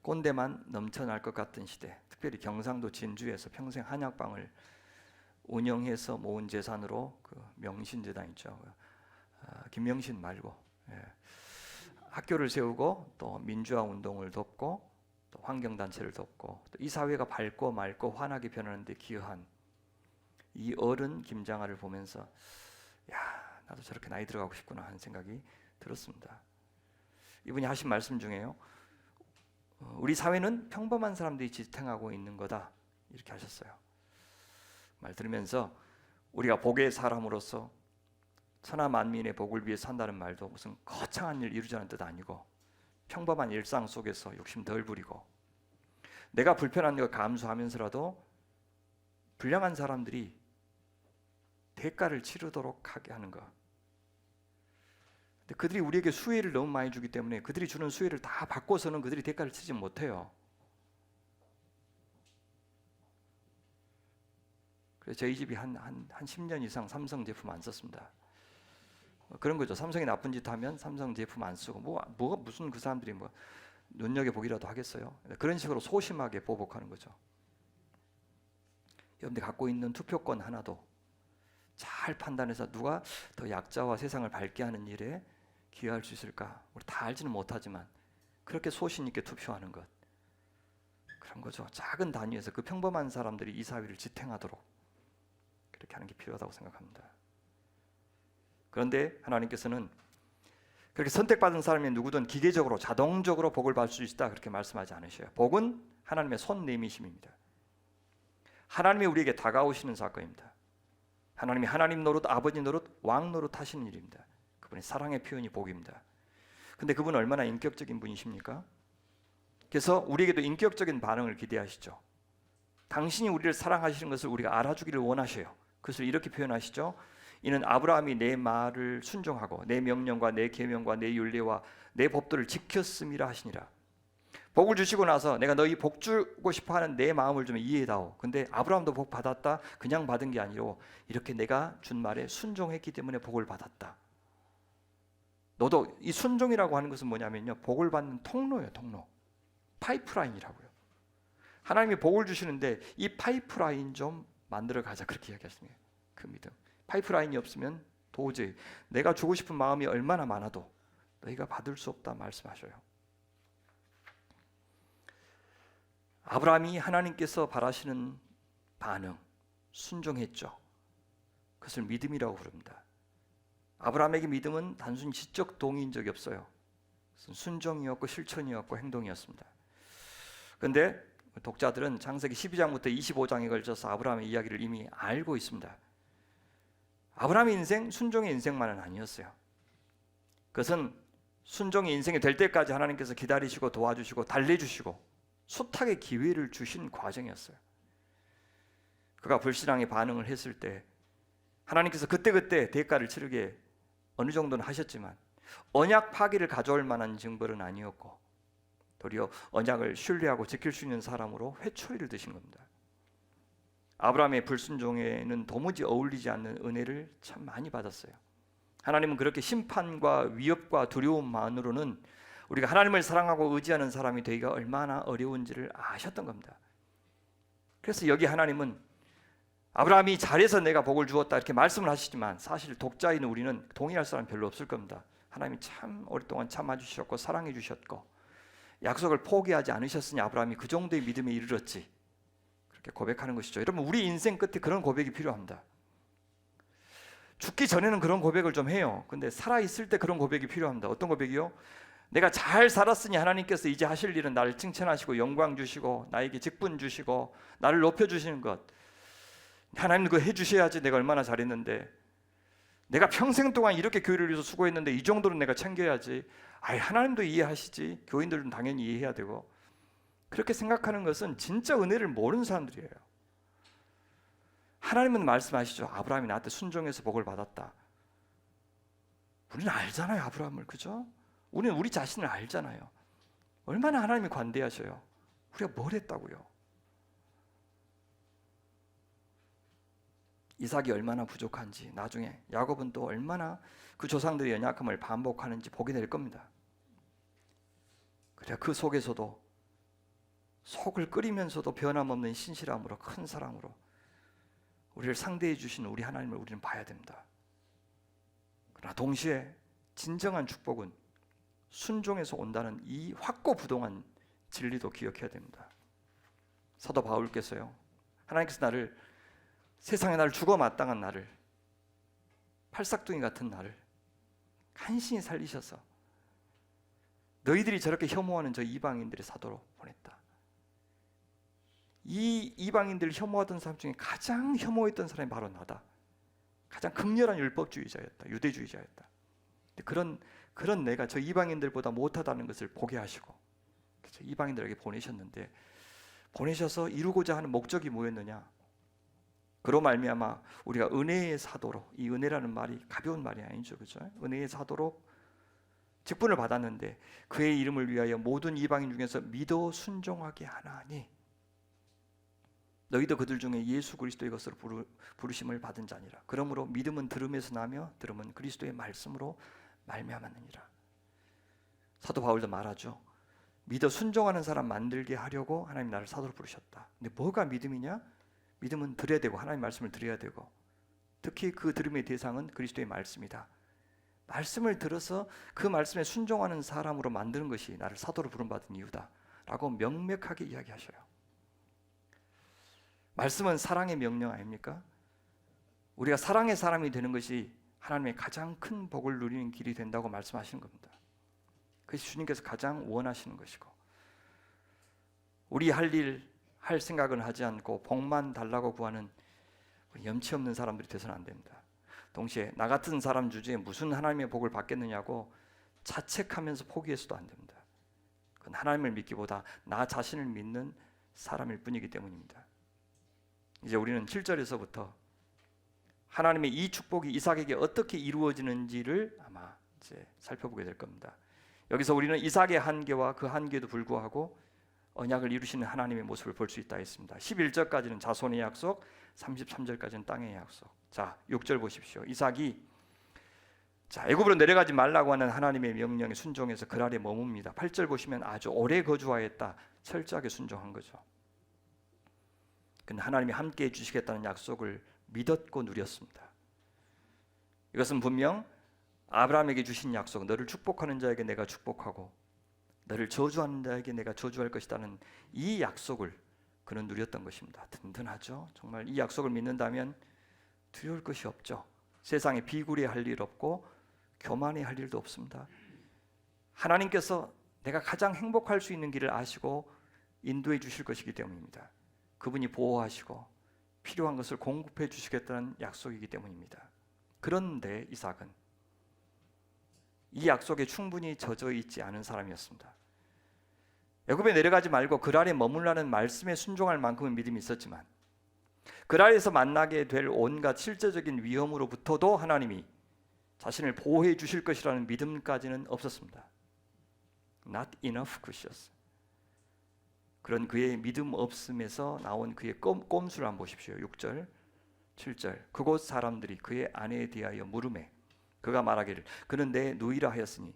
꼰대만 넘쳐날 것 같은 시대, 특별히 경상도 진주에서 평생 한약방을 운영해서 모은 재산으로 그 명신재단 있죠. 김명신 말고 학교를 세우고 또 민주화 운동을 돕고 또 환경단체를 돕고 또 이 사회가 밝고 맑고 환하게 변하는 데 기여한 이 어른 김장하를 보면서 야, 나도 저렇게 나이 들어가고 싶구나 하는 생각이 들었습니다. 이분이 하신 말씀 중에요, 우리 사회는 평범한 사람들이 지탱하고 있는 거다 이렇게 하셨어요. 말 들으면서 우리가 복의 사람으로서 천하 만민의 복을 위해 산다는 말도 무슨 거창한 일 이루자는 뜻 아니고 평범한 일상 속에서 욕심 덜 부리고 내가 불편한 걸 감수하면서라도 불량한 사람들이 대가를 치르도록 하게 하는 것. 근데 그들이 우리에게 수혜를 너무 많이 주기 때문에 그들이 주는 수혜를 다 받고서는 그들이 대가를 치지 못해요. 그래서 저희 집이 한 10년 이상 삼성 제품 안 썼습니다. 그런 거죠. 삼성이 나쁜 짓 하면 삼성 제품 안 쓰고 무슨 그 사람들이 눈여겨보기라도 하겠어요. 그런 식으로 소심하게 보복하는 거죠. 여러분들 갖고 있는 투표권 하나도 잘 판단해서 누가 더 약자와 세상을 밝게 하는 일에 기여할 수 있을까? 우리 다 알지는 못하지만 그렇게 소신 있게 투표하는 것, 그런 거죠. 작은 단위에서 그 평범한 사람들이 이 사회를 지탱하도록 그렇게 하는 게 필요하다고 생각합니다. 그런데 하나님께서는 그렇게 선택받은 사람이 누구든 기계적으로 자동적으로 복을 받을 수 있다 그렇게 말씀하지 않으셔요. 복은 하나님의 손내미심입니다. 하나님이 우리에게 다가오시는 사건입니다. 하나님이 하나님 노릇, 아버지 노릇, 왕 노릇 하시는 일입니다. 그분의 사랑의 표현이 복입니다. 근데 그분은 얼마나 인격적인 분이십니까? 그래서 우리에게도 인격적인 반응을 기대하시죠. 당신이 우리를 사랑하시는 것을 우리가 알아주기를 원하셔요. 그것을 이렇게 표현하시죠. 이는 아브라함이 내 말을 순종하고 내 명령과 내 계명과 내 율례와 내 법도를 지켰음이라 하시니라. 복을 주시고 나서 내가 너희 복 주고 싶어하는 내 마음을 좀 이해해다오. 근데 아브라함도 복 받았다. 그냥 받은 게 아니고 이렇게 내가 준 말에 순종했기 때문에 복을 받았다. 너도 이 순종이라고 하는 것은 뭐냐면요, 복을 받는 통로예요. 통로. 파이프라인이라고요. 하나님이 복을 주시는데 이 파이프라인 좀 만들어 가자, 그렇게 이야기하시는 거예요. 그 믿음. 파이프라인이 없으면 도저히 내가 주고 싶은 마음이 얼마나 많아도 너희가 받을 수 없다 말씀하셔요. 아브라함이 하나님께서 바라시는 반응, 순종했죠. 그것을 믿음이라고 부릅니다. 아브라함에게 믿음은 단순히 지적 동의인 적이 없어요. 순종이었고 실천이었고 행동이었습니다. 그런데 독자들은 창세기 12장부터 25장에 걸쳐서 아브라함의 이야기를 이미 알고 있습니다. 아브라함의 인생, 순종의 인생만은 아니었어요. 그것은 순종의 인생이 될 때까지 하나님께서 기다리시고 도와주시고 달래주시고 숱하게 기회를 주신 과정이었어요. 그가 불신앙에 반응을 했을 때 하나님께서 그때그때 대가를 치르게 어느 정도는 하셨지만 언약 파기를 가져올 만한 징벌은 아니었고 도리어 언약을 신뢰하고 지킬 수 있는 사람으로 회초리를 드신 겁니다. 아브라함의 불순종에는 도무지 어울리지 않는 은혜를 참 많이 받았어요. 하나님은 그렇게 심판과 위협과 두려움만으로는 우리가 하나님을 사랑하고 의지하는 사람이 되기가 얼마나 어려운지를 아셨던 겁니다. 그래서 여기 하나님은 아브라함이 잘해서 내가 복을 주었다 이렇게 말씀을 하시지만 사실 독자인 우리는 동의할 사람 별로 없을 겁니다. 하나님이 참 오랫동안 참아주셨고 사랑해 주셨고 약속을 포기하지 않으셨으니 아브라함이 그 정도의 믿음에 이르렀지, 그렇게 고백하는 것이죠. 여러분, 우리 인생 끝에 그런 고백이 필요합니다. 죽기 전에는 그런 고백을 좀 해요. 근데 살아있을 때 그런 고백이 필요합니다. 어떤 고백이요? 내가 잘 살았으니 하나님께서 이제 하실 일은 나를 칭찬하시고 영광 주시고 나에게 직분 주시고 나를 높여주시는 것, 하나님 그거 해주셔야지. 내가 얼마나 잘했는데, 내가 평생 동안 이렇게 교회를 위해서 수고했는데 이 정도는 내가 챙겨야지. 아이, 하나님도 이해하시지, 교인들은 당연히 이해해야 되고, 그렇게 생각하는 것은 진짜 은혜를 모르는 사람들이에요. 하나님은 말씀하시죠. 아브라함이 나한테 순종해서 복을 받았다. 우리는 알잖아요, 아브라함을. 그죠? 우리는 우리 자신을 알잖아요. 얼마나 하나님이 관대하셔요. 우리가 뭘 했다고요? 이삭이 얼마나 부족한지, 나중에 야곱은 또 얼마나 그 조상들의 연약함을 반복하는지 보게 될 겁니다. 그래, 그 속에서도 속을 끓이면서도 변함없는 신실함으로, 큰 사랑으로 우리를 상대해 주신 우리 하나님을 우리는 봐야 됩니다. 그러나 동시에 진정한 축복은 순종에서 온다는 이 확고부동한 진리도 기억해야 됩니다. 사도 바울께서요, 하나님께서 나를, 세상에 나를 죽어 마땅한 나를, 팔싹둥이 같은 나를 간신히 살리셔서 너희들이 저렇게 혐오하는 저 이방인들의 사도로 보냈다. 이 이방인들을 혐오하던 사람 중에 가장 혐오했던 사람이 바로 나다. 가장 극렬한 율법주의자였다. 유대주의자였다. 그런 내가 저 이방인들보다 못하다는 것을 보게 하시고 그래서 이방인들에게 보내셨는데, 보내셔서 이루고자 하는 목적이 뭐였느냐? 그로 말미암아 우리가 은혜의 사도로, 이 은혜라는 말이 가벼운 말이 아니죠, 그죠? 은혜의 사도로 직분을 받았는데 그의 이름을 위하여 모든 이방인 중에서 믿어 순종하게 하나니 너희도 그들 중에 예수 그리스도의 것으로 부르심을 받은 자니라. 그러므로 믿음은 들음에서 나며 들음은 그리스도의 말씀으로 말미암았느니라. 사도 바울도 말하죠. 믿어 순종하는 사람 만들게 하려고 하나님 나를 사도로 부르셨다. 근데 뭐가 믿음이냐? 믿음은 들어야 되고 하나님 말씀을 들어야 되고, 특히 그 들음의 대상은 그리스도의 말씀이다. 말씀을 들어서 그 말씀에 순종하는 사람으로 만드는 것이 나를 사도로 부름받은 이유다 라고 명백하게 이야기하셔요. 말씀은 사랑의 명령 아닙니까? 우리가 사랑의 사람이 되는 것이 하나님의 가장 큰 복을 누리는 길이 된다고 말씀하시는 겁니다. 그것이 주님께서 가장 원하시는 것이고, 우리 할 생각은 하지 않고 복만 달라고 구하는 염치 없는 사람들이 되서는 안 됩니다. 동시에 나 같은 사람 주제에 무슨 하나님의 복을 받겠느냐고 자책하면서 포기해서도 안 됩니다. 그건 하나님을 믿기보다 나 자신을 믿는 사람일 뿐이기 때문입니다. 이제 우리는 7절에서부터 하나님의 이 축복이 이삭에게 어떻게 이루어지는지를 아마 이제 살펴보게 될 겁니다. 여기서 우리는 이삭의 한계와 그 한계에도 불구하고 언약을 이루시는 하나님의 모습을 볼 수 있다 했습니다. 11절까지는 자손의 약속, 33절까지는 땅의 약속. 자, 6절 보십시오. 이삭이 자, 애굽으로 내려가지 말라고 하는 하나님의 명령에 순종해서 그 아래 머뭅니다. 8절 보시면 아주 오래 거주하였다. 철저하게 순종한 거죠. 근데 하나님이 함께해 주시겠다는 약속을 믿었고 누렸습니다. 이것은 분명 아브라함에게 주신 약속, 너를 축복하는 자에게 내가 축복하고 너를 저주하는 자에게 내가 저주할 것이라는 이 약속을 그는 누렸던 것입니다. 든든하죠. 정말 이 약속을 믿는다면 두려울 것이 없죠. 세상에 비굴해할 일 없고 교만해할 일도 없습니다. 하나님께서 내가 가장 행복할 수 있는 길을 아시고 인도해 주실 것이기 때문입니다. 그분이 보호하시고 필요한 것을 공급해 주시겠다는 약속이기 때문입니다. 그런데 이삭은 이 약속에 충분히 젖어 있지 않은 사람이었습니다. 애굽에 내려가지 말고 그랄에 머물라는 말씀에 순종할 만큼은 믿음이 있었지만 그랄에서 만나게 될 온갖 실제적인 위험으로부터도 하나님이 자신을 보호해 주실 것이라는 믿음까지는 없었습니다. Not enough cushions. 그런 그의 믿음 없음에서 나온 그의 꼼수를 한번 보십시오. 6절, 7절. 그곳 사람들이 그의 아내에 대하여 물으매 그가 말하기를 그는 내 누이라 하였으니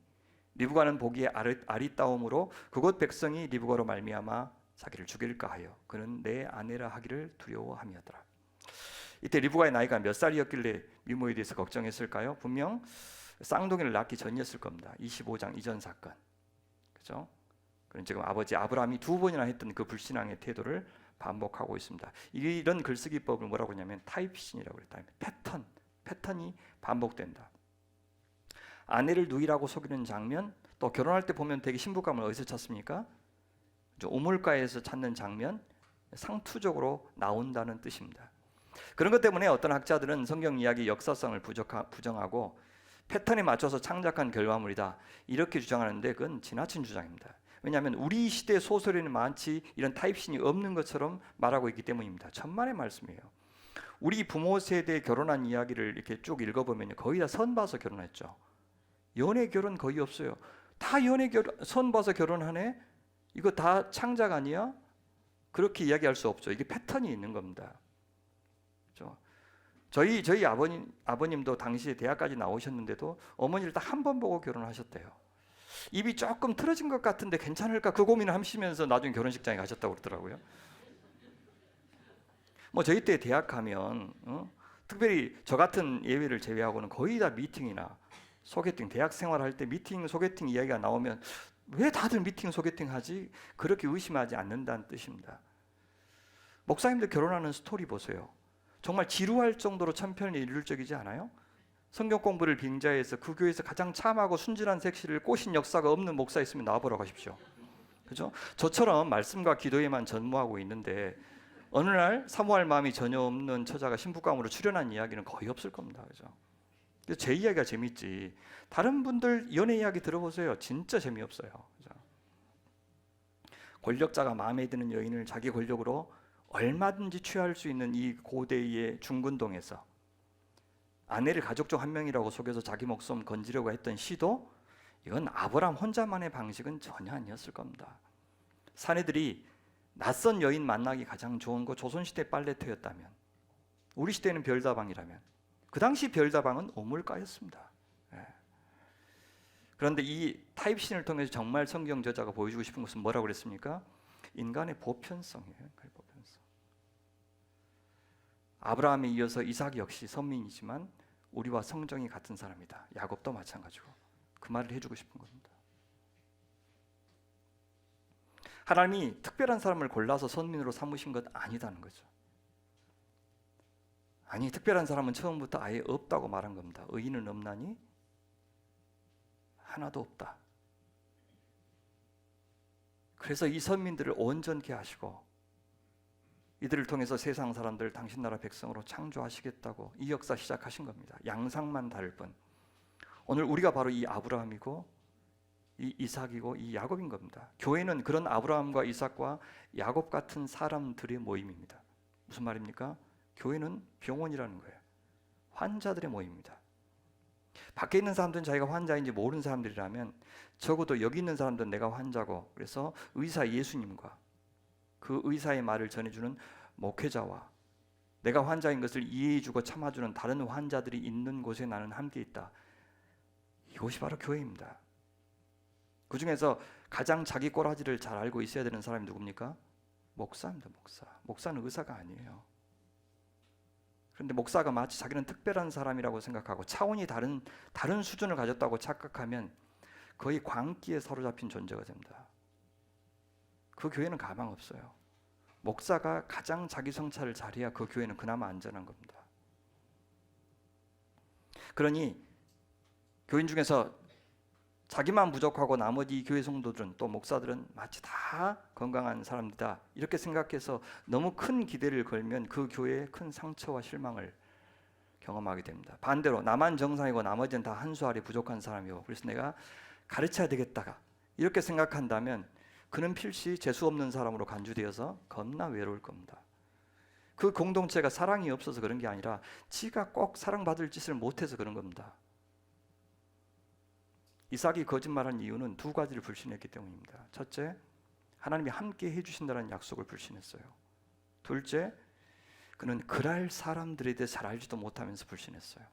리브가는 보기에 아리따움으로 그곳 백성이 리브가로 말미암아 자기를 죽일까 하여 그는 내 아내라 하기를 두려워함이었더라. 이때 리브가의 나이가 몇 살이었길래 미모에 대해서 걱정했을까요? 분명 쌍둥이를 낳기 전이었을 겁니다. 25장 이전 사건. 그죠? 그럼 지금 아버지 아브라함이 2번이나 했던 그 불신앙의 태도를 반복하고 있습니다. 이런 글쓰기법을 뭐라고 하냐면 타입신이라고 그랬다. 패턴이 반복된다. 아내를 누이라고 속이는 장면, 또 결혼할 때 보면 되게 신부감을 어디서 찾습니까? 우물가에서 찾는 장면, 상투적으로 나온다는 뜻입니다. 그런 것 때문에 어떤 학자들은 성경 이야기 역사성을 부정하고 패턴에 맞춰서 창작한 결과물이다 이렇게 주장하는데 그건 지나친 주장입니다. 왜냐하면 우리 시대 소설에는 많지 이런 타입신이 없는 것처럼 말하고 있기 때문입니다. 천만의 말씀이에요. 우리 부모 세대 결혼한 이야기를 이렇게 쭉 읽어보면 거의 다 선 봐서 결혼했죠. 연애 결혼 거의 없어요. 다 연애 선 봐서 결혼하네? 이거 다 창작 아니야? 그렇게 이야기할 수 없죠. 이게 패턴이 있는 겁니다. 그렇죠? 저희 아버님도 당시에 대학까지 나오셨는데도 어머니를 딱 한 번 보고 결혼하셨대요. 입이 조금 틀어진 것 같은데 괜찮을까 그 고민을 하시면서 나중에 결혼식장에 가셨다고 그러더라고요. 뭐 저희 때 대학 가면 특별히 저 같은 예외를 제외하고는 거의 다 미팅이나 소개팅, 대학 생활할 때 미팅, 소개팅 이야기가 나오면 왜 다들 미팅, 소개팅 하지? 그렇게 의심하지 않는다는 뜻입니다. 목사님들 결혼하는 스토리 보세요. 정말 지루할 정도로 천편이 일률적이지 않아요? 성경 공부를 빙자해서 그 교회에서 가장 참하고 순진한 색시를 꼬신 역사가 없는 목사 있으면 나와보러 가십시오. 그죠? 저처럼 말씀과 기도에만 전무하고 있는데 어느 날 사모할 마음이 전혀 없는 처자가 신부감으로 출연한 이야기는 거의 없을 겁니다. 그죠? 제 이야기가 재밌지. 다른 분들 연애 이야기 들어보세요. 진짜 재미없어요. 그죠? 권력자가 마음에 드는 여인을 자기 권력으로 얼마든지 취할 수 있는 이 고대의 중근동에서 아내를 가족 중 한 명이라고 속여서 자기 목숨 건지려고 했던 시도 이건 아브라함 혼자만의 방식은 전혀 아니었을 겁니다. 사내들이 낯선 여인 만나기 가장 좋은 거 조선시대 빨래터였다면 우리 시대는 별다방이라면 그 당시 별다방은 우물가였습니다. 그런데 이 타입신을 통해서 정말 성경 저자가 보여주고 싶은 것은 뭐라고 그랬습니까? 인간의 보편성이에요. 보편성. 아브라함에 이어서 이삭 역시 선민이지만 우리와 성정이 같은 사람이다. 야곱도 마찬가지고 그 말을 해주고 싶은 겁니다. 하나님이 특별한 사람을 골라서 선민으로 삼으신 것 아니다는 거죠. 아니 특별한 사람은 처음부터 아예 없다고 말한 겁니다. 의인은 없나니? 하나도 없다. 그래서 이 선민들을 온전케 하시고 이들을 통해서 세상 사람들 당신 나라 백성으로 창조하시겠다고 이 역사 시작하신 겁니다. 양상만 다를 뿐. 오늘 우리가 바로 이 아브라함이고 이 이삭이고 이 야곱인 겁니다. 교회는 그런 아브라함과 이삭과 야곱 같은 사람들의 모임입니다. 무슨 말입니까? 교회는 병원이라는 거예요. 환자들의 모임입니다. 밖에 있는 사람들은 자기가 환자인지 모르는 사람들이라면 적어도 여기 있는 사람들은 내가 환자고 그래서 의사 예수님과 그 의사의 말을 전해주는 목회자와 내가 환자인 것을 이해해주고 참아주는 다른 환자들이 있는 곳에 나는 함께 있다. 이것이 바로 교회입니다. 그 중에서 가장 자기 꼬라지를 잘 알고 있어야 되는 사람이 누굽니까? 목사입니다. 목사. 목사는 의사가 아니에요. 그런데 목사가 마치 자기는 특별한 사람이라고 생각하고 차원이 다른 수준을 가졌다고 착각하면 거의 광기에 사로잡힌 존재가 됩니다. 그 교회는 가망 없어요. 목사가 가장 자기 성찰을 잘해야 그 교회는 그나마 안전한 겁니다. 그러니 교인 중에서 자기만 부족하고 나머지 교회 성도들은 또 목사들은 마치 다 건강한 사람이다 이렇게 생각해서 너무 큰 기대를 걸면 그 교회에 큰 상처와 실망을 경험하게 됩니다. 반대로 나만 정상이고 나머지는 다 한 수 아래 부족한 사람이고 그래서 내가 가르쳐야 되겠다가 이렇게 생각한다면 그는 필시 재수 없는 사람으로 간주되어서 겁나 외로울 겁니다. 그 공동체가 사랑이 없어서 그런 게 아니라 지가 꼭 사랑받을 짓을 못해서 그런 겁니다. 이삭이 거짓말한 이유는 두 가지를 불신했기 때문입니다. 첫째, 하나님이 함께 해주신다는 약속을 불신했어요. 둘째, 그는 그랄 사람들에 대해 잘 알지도 못하면서 불신했어요.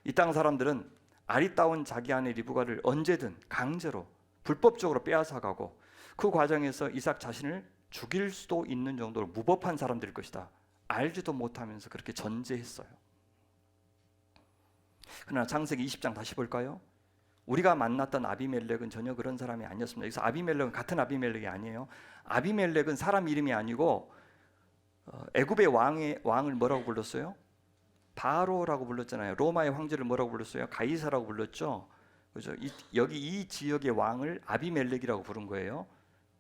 이 땅 사람들은 아리따운 자기 아내 리브가를 언제든 강제로 불법적으로 빼앗아가고 그 과정에서 이삭 자신을 죽일 수도 있는 정도로 무법한 사람들일 것이다. 알지도 못하면서 그렇게 전제했어요. 그러나 창세기 20장 다시 볼까요? 우리가 만났던 아비멜렉은 전혀 그런 사람이 아니었습니다. 여기서 아비멜렉은 같은 아비멜렉이 아니에요. 아비멜렉은 사람 이름이 아니고 애굽의 왕을 뭐라고 불렀어요? 바로라고 불렀잖아요. 로마의 황제를 뭐라고 불렀어요? 가이사라고 불렀죠. 그죠? 여기 이 지역의 왕을 아비멜렉이라고 부른 거예요.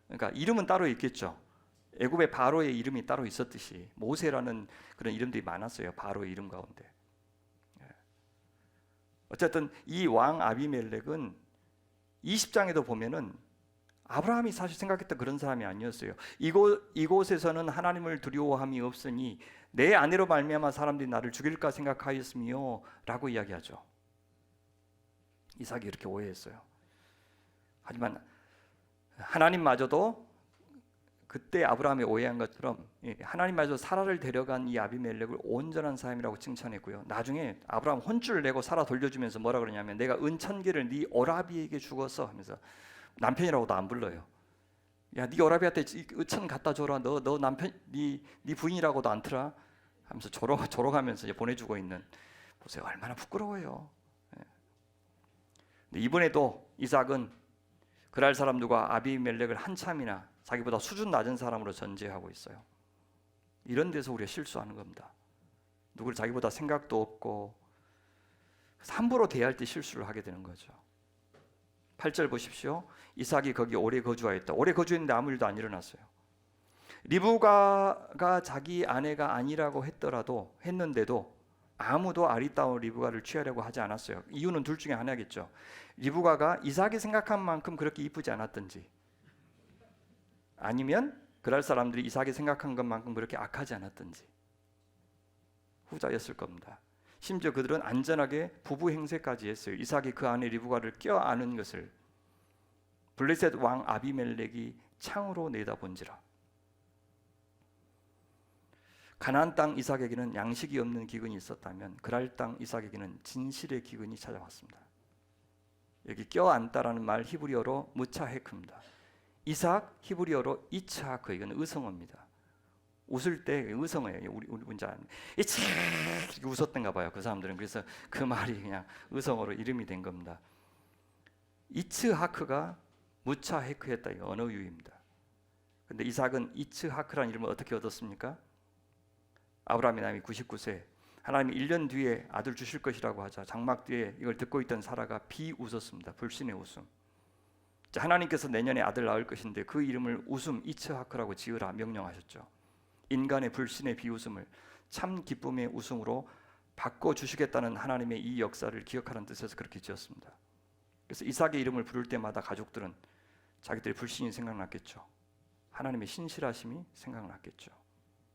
그러니까 이름은 따로 있겠죠. 애굽의 바로의 이름이 따로 있었듯이 모세라는 그런 이름들이 많았어요. 바로의 이름 가운데. 어쨌든 이 왕 아비멜렉은 20장에도 보면은 아브라함이 사실 생각했던 그런 사람이 아니었어요. 이곳에서는 하나님을 두려워함이 없으니 내 아내로 말미암아 사람들이 나를 죽일까 생각하였으며 라고 이야기하죠. 이삭이 이렇게 오해했어요. 하지만 하나님마저도 그때 아브라함이 오해한 것처럼 하나님마저 사라를 데려간 이 아비멜렉을 온전한 사람이라고 칭찬했고요. 나중에 아브라함 혼쭐을 내고 사라 돌려주면서 뭐라 그러냐면 내가 은 1000개를 네 오라비에게 주었어 하면서 남편이라고도 안 불러요. 야, 네 오라비한테 은 갖다 줘라. 너 남편 네 부인이라고도 안 틀어 하면서 조롱하면서 보내주고 있는 보세요. 얼마나 부끄러워요. 이번에도 이삭은 그랄 사람들과 아비멜렉을 한참이나 자기보다 수준 낮은 사람으로 전제하고 있어요. 이런 데서 우리가 실수하는 겁니다. 누구를 자기보다 생각도 없고 함부로 대할 때 실수를 하게 되는 거죠. 8절 보십시오. 이삭이 거기 오래 거주하였다. 오래 거주했는데 아무 일도 안 일어났어요. 리브가가 자기 아내가 아니라고 했는데도 아무도 아리따운 리브가를 취하려고 하지 않았어요. 이유는 둘 중에 하나겠죠. 리브가가 이삭이 생각한 만큼 그렇게 이쁘지 않았든지 아니면 그럴 사람들이 이삭이 생각한 것만큼 그렇게 악하지 않았든지 후자였을 겁니다. 심지어 그들은 안전하게 부부 행세까지 했어요. 이삭이 그 아내 리브가를 껴안은 것을 블레셋 왕 아비멜렉이 창으로 내다본지라. 가나안 땅 이삭에게는 양식이 없는 기근이 있었다면 그랄 땅 이삭에게는 진실의 기근이 찾아왔습니다. 여기 껴안다라는 말 히브리어로 무차헤크입니다. 이삭 히브리어로 이츠하크, 이건 의성어입니다. 웃을 때 의성어예요. 우리 문자 이렇게 웃었던가 봐요. 그 사람들은. 그래서 그 말이 그냥 의성어로 이름이 된 겁니다. 이츠하크가 무차헤크였다. 이 언어 유희입니다. 근데 이삭은 이츠하크라는 이름을 어떻게 얻었습니까? 아브라함의 나이가 99세, 하나님이 1년 뒤에 아들 주실 것이라고 하자 장막 뒤에 이걸 듣고 있던 사라가 비웃었습니다. 불신의 웃음. 하나님께서 내년에 아들 낳을 것인데 그 이름을 웃음 이츠하크라고 지으라 명령하셨죠. 인간의 불신의 비웃음을 참 기쁨의 웃음으로 바꿔주시겠다는 하나님의 이 역사를 기억하는 뜻에서 그렇게 지었습니다. 그래서 이삭의 이름을 부를 때마다 가족들은 자기들의 불신이 생각났겠죠. 하나님의 신실하심이 생각났겠죠.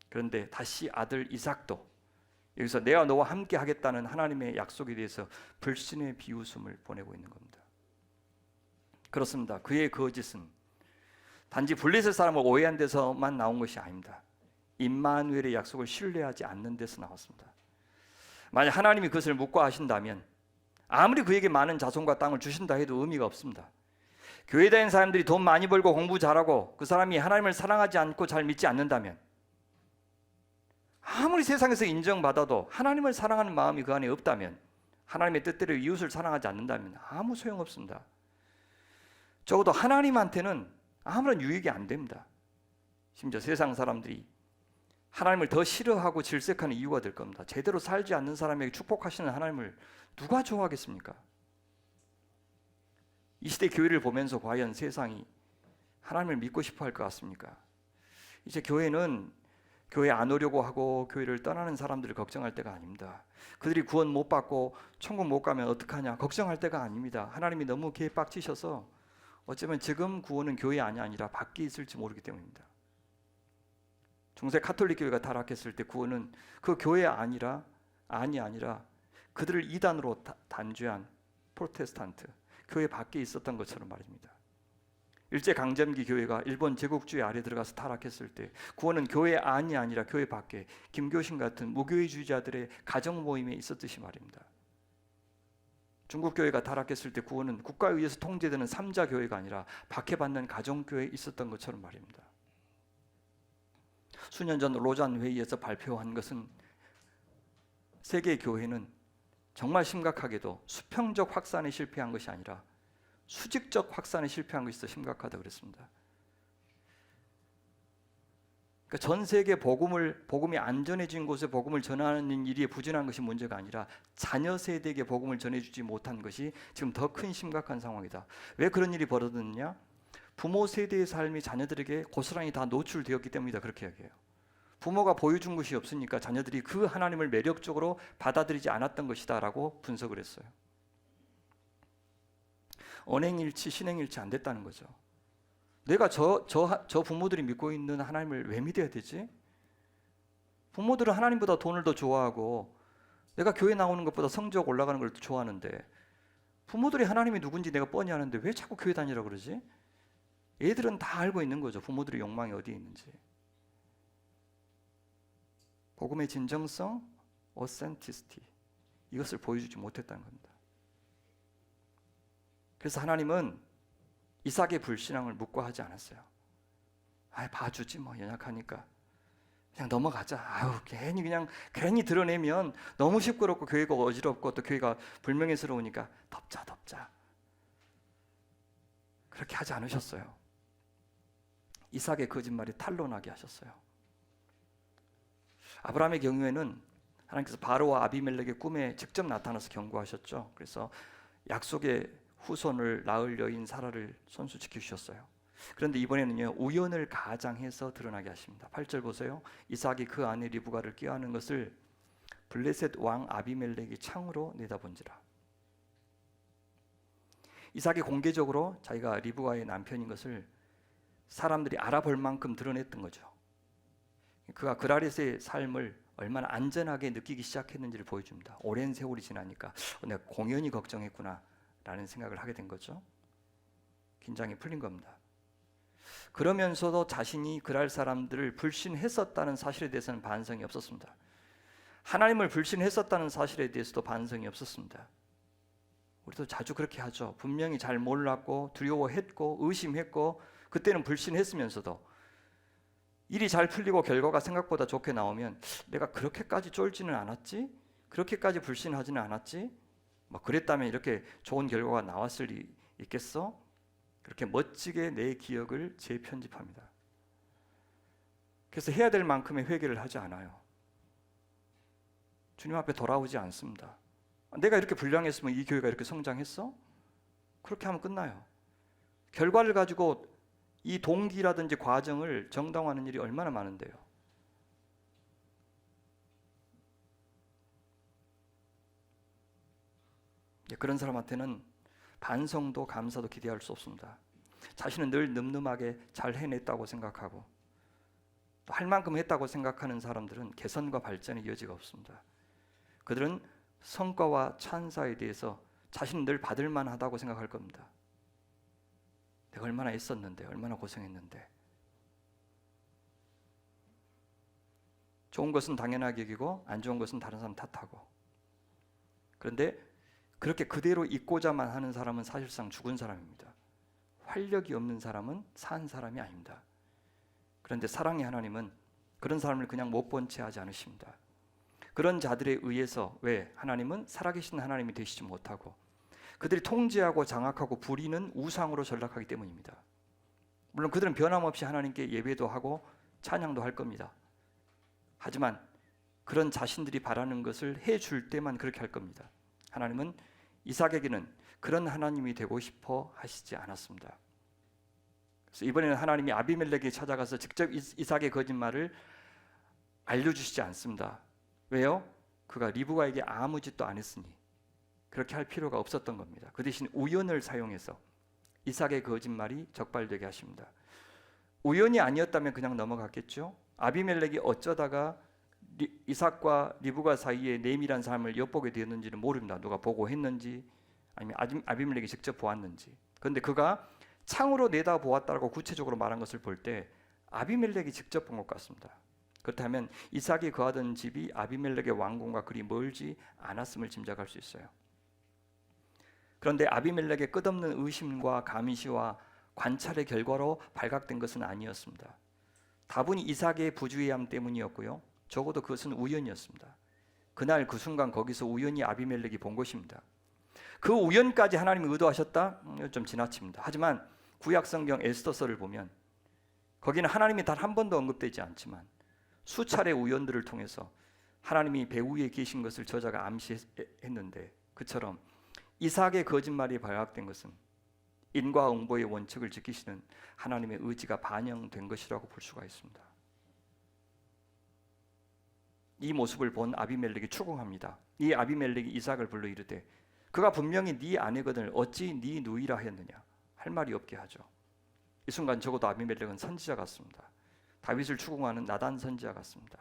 그런데 다시 아들 이삭도 여기서 내가 너와 함께 하겠다는 하나님의 약속에 대해서 불신의 비웃음을 보내고 있는 겁니다. 그렇습니다. 그의 거짓은 단지 블레셋 사람을 오해한 데서만 나온 것이 아닙니다. 임마누엘의 약속을 신뢰하지 않는 데서 나왔습니다. 만약 하나님이 그것을 묵과하신다면 아무리 그에게 많은 자손과 땅을 주신다 해도 의미가 없습니다. 교회 다니는 사람들이 돈 많이 벌고 공부 잘하고 그 사람이 하나님을 사랑하지 않고 잘 믿지 않는다면, 아무리 세상에서 인정받아도 하나님을 사랑하는 마음이 그 안에 없다면, 하나님의 뜻대로 이웃을 사랑하지 않는다면 아무 소용없습니다. 적어도 하나님한테는 아무런 유익이 안 됩니다. 심지어 세상 사람들이 하나님을 더 싫어하고 질색하는 이유가 될 겁니다. 제대로 살지 않는 사람에게 축복하시는 하나님을 누가 좋아하겠습니까? 이 시대 교회를 보면서 과연 세상이 하나님을 믿고 싶어 할 것 같습니까? 이제 교회는 교회 안 오려고 하고 교회를 떠나는 사람들을 걱정할 때가 아닙니다. 그들이 구원 못 받고 천국 못 가면 어떡하냐 걱정할 때가 아닙니다. 하나님이 너무 개빡치셔서 어쩌면 지금 구원은 교회 안이 아니라 밖에 있을지 모르기 때문입니다. 중세 카톨릭 교회가 타락했을 때 구원은 그 교회 안이 아니라 그들을 이단으로 단죄한 프로테스탄트 교회 밖에 있었던 것처럼 말입니다. 일제강점기 교회가 일본 제국주의 아래 들어가서 타락했을 때 구원은 교회 안이 아니라 교회 밖에 김교신 같은 무교회주의자들의 가정 모임에 있었듯이 말입니다. 중국 교회가 타락했을 때 구원은 국가에 의해서 통제되는 3자 교회가 아니라 박해받는 가정교회에 있었던 것처럼 말입니다. 수년 전 로잔 회의에서 발표한 것은 세계 교회는 정말 심각하게도 수평적 확산에 실패한 것이 아니라 수직적 확산에 실패한 것이 더 심각하다고 그랬습니다. 그러니까 전 세계 복음이 안전해진 곳에 복음을 전하는 일이 부진한 것이 문제가 아니라 자녀 세대에게 복음을 전해주지 못한 것이 지금 더 큰 심각한 상황이다. 왜 그런 일이 벌어졌느냐? 부모 세대의 삶이 자녀들에게 고스란히 다 노출되었기 때문이다. 그렇게 얘기해요. 부모가 보여준 것이 없으니까 자녀들이 그 하나님을 매력적으로 받아들이지 않았던 것이다 라고 분석을 했어요. 언행일치, 신행일치 안 됐다는 거죠. 내가 저 부모들이 믿고 있는 하나님을 왜 믿어야 되지? 부모들은 하나님보다 돈을 더 좋아하고 내가 교회 나오는 것보다 성적 올라가는 걸 더 좋아하는데, 부모들이 하나님이 누군지 내가 뻔히 아는데 왜 자꾸 교회 다니라고 그러지? 애들은 다 알고 있는 거죠. 부모들의 욕망이 어디에 있는지. 복음의 진정성, authenticity, 이것을 보여주지 못했다는 겁니다. 그래서 하나님은 이삭의 불신앙을 묵과하지 않았어요. 봐주지 뭐 연약하니까 그냥 넘어가자. 괜히 드러내면 너무 시끄럽고 교회가 어지럽고 또 교회가 불명예스러우니까 덮자. 그렇게 하지 않으셨어요. 이삭의 거짓말이 탄로나게 하셨어요. 아브라함의 경우에는 하나님께서 바로와 아비멜렉의 꿈에 직접 나타나서 경고하셨죠. 그래서 약속의 후손을 낳을 여인 사라를 손수지켜 주셨어요. 그런데 이번에는요, 우연을 가장해서 드러나게 하십니다. 8절 보세요. 이삭이 그 아내 리브가를 꾀하는 것을 블레셋 왕 아비멜렉이 창으로 내다본지라. 이삭이 공개적으로 자기가 리브가의 남편인 것을 사람들이 알아볼 만큼 드러냈던 거죠. 그가 그라렛의 삶을 얼마나 안전하게 느끼기 시작했는지를 보여줍니다. 오랜 세월이 지나니까 내가 공연히 걱정했구나 라는 생각을 하게 된 거죠. 긴장이 풀린 겁니다. 그러면서도 자신이 그랄 사람들을 불신했었다는 사실에 대해서는 반성이 없었습니다. 하나님을 불신했었다는 사실에 대해서도 반성이 없었습니다. 우리도 자주 그렇게 하죠. 분명히 잘 몰랐고 두려워했고 의심했고 그때는 불신했으면서도 일이 잘 풀리고 결과가 생각보다 좋게 나오면 내가 그렇게까지 쫄지는 않았지? 그렇게까지 불신하지는 않았지? 그랬다면 이렇게 좋은 결과가 나왔을 리 있겠어? 그렇게 멋지게 내 기억을 재편집합니다. 그래서 해야 될 만큼의 회개를 하지 않아요. 주님 앞에 돌아오지 않습니다. 내가 이렇게 불량했으면 이 교회가 이렇게 성장했어? 그렇게 하면 끝나요. 결과를 가지고 이 동기라든지 과정을 정당화하는 일이 얼마나 많은데요. 그런 사람한테는 반성도 감사도 기대할 수 없습니다. 자신은 늘 늠름하게 잘 해냈다고 생각하고 또 할 만큼 했다고 생각하는 사람들은 개선과 발전의 여지가 없습니다. 그들은 성과와 찬사에 대해서 자신은 늘 받을 만하다고 생각할 겁니다. 내가 얼마나 애썼는데, 얼마나 고생했는데. 좋은 것은 당연하게 여기고 안 좋은 것은 다른 사람 탓하고. 그런데 그렇게 그대로 있고자만 하는 사람은 사실상 죽은 사람입니다. 활력이 없는 사람은 산 사람이 아닙니다. 그런데 사랑의 하나님은 그런 사람을 그냥 못 본 채 하지 않으십니다. 그런 자들에 의해서 왜 하나님은 살아계신 하나님이 되시지 못하고 그들이 통제하고 장악하고 부리는 우상으로 전락하기 때문입니다. 물론 그들은 변함없이 하나님께 예배도 하고 찬양도 할 겁니다. 하지만 그런 자신들이 바라는 것을 해줄 때만 그렇게 할 겁니다. 하나님은 이삭에게는 그런 하나님이 되고 싶어 하시지 않았습니다. 그래서 이번에는 하나님이 아비멜렉에게 찾아가서 직접 이삭의 거짓말을 알려주시지 않습니다. 왜요? 그가 리브가에게 아무 짓도 안 했으니 그렇게 할 필요가 없었던 겁니다. 그 대신 우연을 사용해서 이삭의 거짓말이 적발되게 하십니다. 우연이 아니었다면 그냥 넘어갔겠죠. 아비멜렉이 어쩌다가 이삭과 리브가 사이에 내밀한 삶을 엿보게 되었는지는 모릅니다. 누가 보고 했는지 아니면 아비멜렉이 직접 보았는지. 그런데 그가 창으로 내다보았다고 구체적으로 말한 것을 볼 때 아비멜렉이 직접 본 것 같습니다. 그렇다면 이삭이 거하던 집이 아비멜렉의 왕궁과 그리 멀지 않았음을 짐작할 수 있어요. 그런데 아비멜렉의 끝없는 의심과 감시와 관찰의 결과로 발각된 것은 아니었습니다. 다분히 이삭의 부주의함 때문이었고요. 적어도 그것은 우연이었습니다. 그날 그 순간 거기서 우연히 아비멜렉이 본 것입니다. 그 우연까지 하나님이 의도하셨다? 좀 지나칩니다. 하지만 구약성경 에스더서를 보면 거기는 하나님이 단 한 번도 언급되지 않지만 수차례 우연들을 통해서 하나님이 배후에 계신 것을 저자가 암시했는데 그처럼 이삭의 거짓말이 발각된 것은 인과응보의 원칙을 지키시는 하나님의 의지가 반영된 것이라고 볼 수가 있습니다. 이 모습을 본 아비멜렉이 추궁합니다. 이 아비멜렉이 이삭을 불러 이르되 그가 분명히 네 아내거든을 어찌 네 누이라 하였느냐 할 말이 없게 하죠. 이 순간 적어도 아비멜렉은 선지자 같습니다. 다윗을 추궁하는 나단 선지자 같습니다.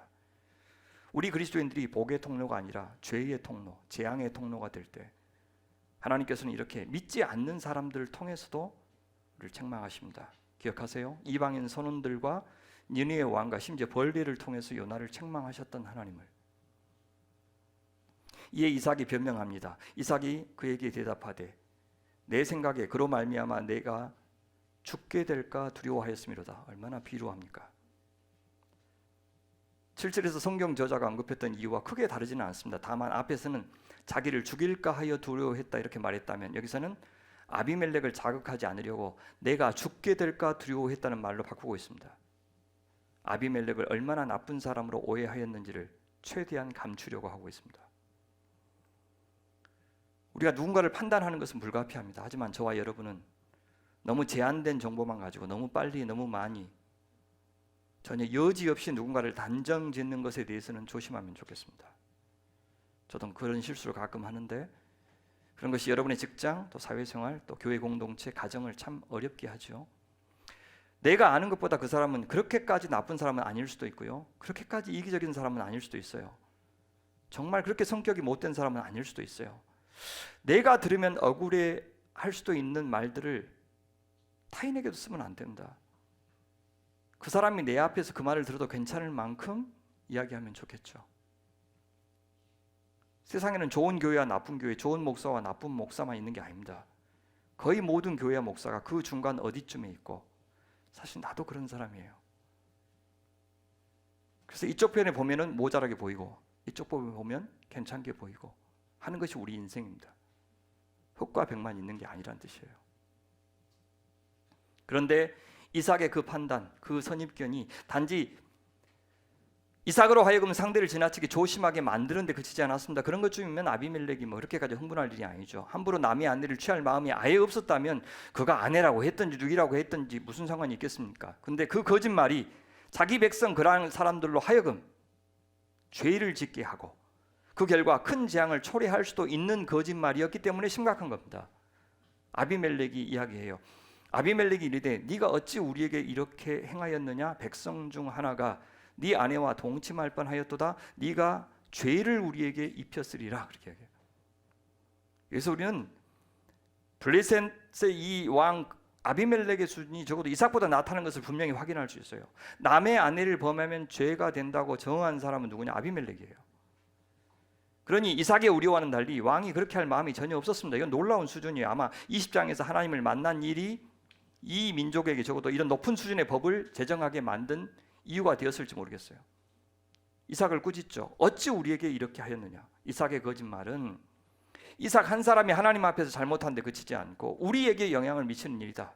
우리 그리스도인들이 복의 통로가 아니라 죄의 통로, 재앙의 통로가 될 때 하나님께서는 이렇게 믿지 않는 사람들을 통해서도 우리를 책망하십니다. 기억하세요? 이방인 선원들과 니느웨 왕과 심지어 벌레를 통해서 요나를 책망하셨던 하나님을. 이에 이삭이 변명합니다. 이삭이 그에게 대답하되 내 생각에 그로 말미암아 내가 죽게 될까 두려워하였음이로다. 얼마나 비루합니까? 7절에서 성경 저자가 언급했던 이유와 크게 다르지는 않습니다. 다만 앞에서는 자기를 죽일까 하여 두려워했다 이렇게 말했다면 여기서는 아비멜렉을 자극하지 않으려고 내가 죽게 될까 두려워했다는 말로 바꾸고 있습니다. 아비멜렉을 얼마나 나쁜 사람으로 오해하였는지를 최대한 감추려고 하고 있습니다. 우리가 누군가를 판단하는 것은 불가피합니다. 하지만 저와 여러분은 너무 제한된 정보만 가지고 너무 빨리 너무 많이 전혀 여지없이 누군가를 단정 짓는 것에 대해서는 조심하면 좋겠습니다. 저도 그런 실수를 가끔 하는데 그런 것이 여러분의 직장, 또 사회생활, 또 교회 공동체, 가정을 참 어렵게 하죠. 내가 아는 것보다 그 사람은 그렇게까지 나쁜 사람은 아닐 수도 있고요. 그렇게까지 이기적인 사람은 아닐 수도 있어요. 정말 그렇게 성격이 못된 사람은 아닐 수도 있어요. 내가 들으면 억울해 할 수도 있는 말들을 타인에게도 쓰면 안 된다. 그 사람이 내 앞에서 그 말을 들어도 괜찮을 만큼 이야기하면 좋겠죠. 세상에는 좋은 교회와 나쁜 교회, 좋은 목사와 나쁜 목사만 있는 게 아닙니다. 거의 모든 교회와 목사가 그 중간 어디쯤에 있고 사실 나도 그런 사람이에요. 그래서 이쪽 편에 보면은 모자라게 보이고 이쪽 편에 보면 괜찮게 보이고 하는 것이 우리 인생입니다. 흑과 백만 있는 게 아니란 뜻이에요. 그런데 이삭의 그 판단, 그 선입견이 단지 이삭으로 하여금 상대를 지나치게 조심하게 만드는데 그치지 않았습니다. 그런 것쯤이면 아비멜렉이 뭐 그렇게까지 흥분할 일이 아니죠. 함부로 남의 아내를 취할 마음이 아예 없었다면 그가 아내라고 했든지 누이라고 했든지 무슨 상관이 있겠습니까? 근데 그 거짓말이 자기 백성 그러한 사람들로 하여금 죄를 짓게 하고 그 결과 큰 재앙을 초래할 수도 있는 거짓말이었기 때문에 심각한 겁니다. 아비멜렉이 이야기해요. 아비멜렉이 이르되 네가 어찌 우리에게 이렇게 행하였느냐? 백성 중 하나가 네 아내와 동침할 뻔하였도다. 네가 죄를 우리에게 입혔으리라. 그렇게 얘기해요. 그래서 우리는 블레셋의 이 왕 아비멜렉의 수준이 적어도 이삭보다 낮다는 것을 분명히 확인할 수 있어요. 남의 아내를 범하면 죄가 된다고 정한 사람은 누구냐? 아비멜렉이에요. 그러니 이삭의 우려와는 달리 왕이 그렇게 할 마음이 전혀 없었습니다. 이건 놀라운 수준이에요. 아마 20장에서 하나님을 만난 일이 이 민족에게 적어도 이런 높은 수준의 법을 제정하게 만든 이유가 되었을지 모르겠어요. 이삭을 꾸짖죠. 어찌 우리에게 이렇게 하였느냐. 이삭의 거짓말은 이삭 한 사람이 하나님 앞에서 잘못한 데 그치지 않고 우리에게 영향을 미치는 일이다.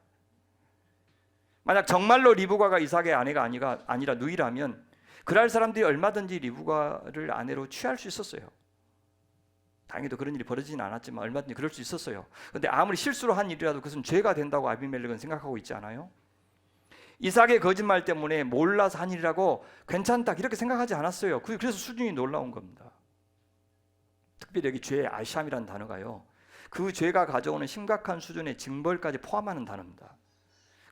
만약 정말로 리브가가 이삭의 아내가 아니라 누이라면 그럴 사람들이 얼마든지 리브가를 아내로 취할 수 있었어요. 다행히도 그런 일이 벌어지진 않았지만 얼마든지 그럴 수 있었어요. 그런데 아무리 실수로 한 일이라도 그것은 죄가 된다고 아비멜렉은 생각하고 있지 않아요? 이삭의 거짓말 때문에 몰라서 한 일이라고 괜찮다 이렇게 생각하지 않았어요. 그래서 수준이 놀라운 겁니다. 특별히 여기 죄의 아샴이라는 단어가요, 그 죄가 가져오는 심각한 수준의 징벌까지 포함하는 단어입니다.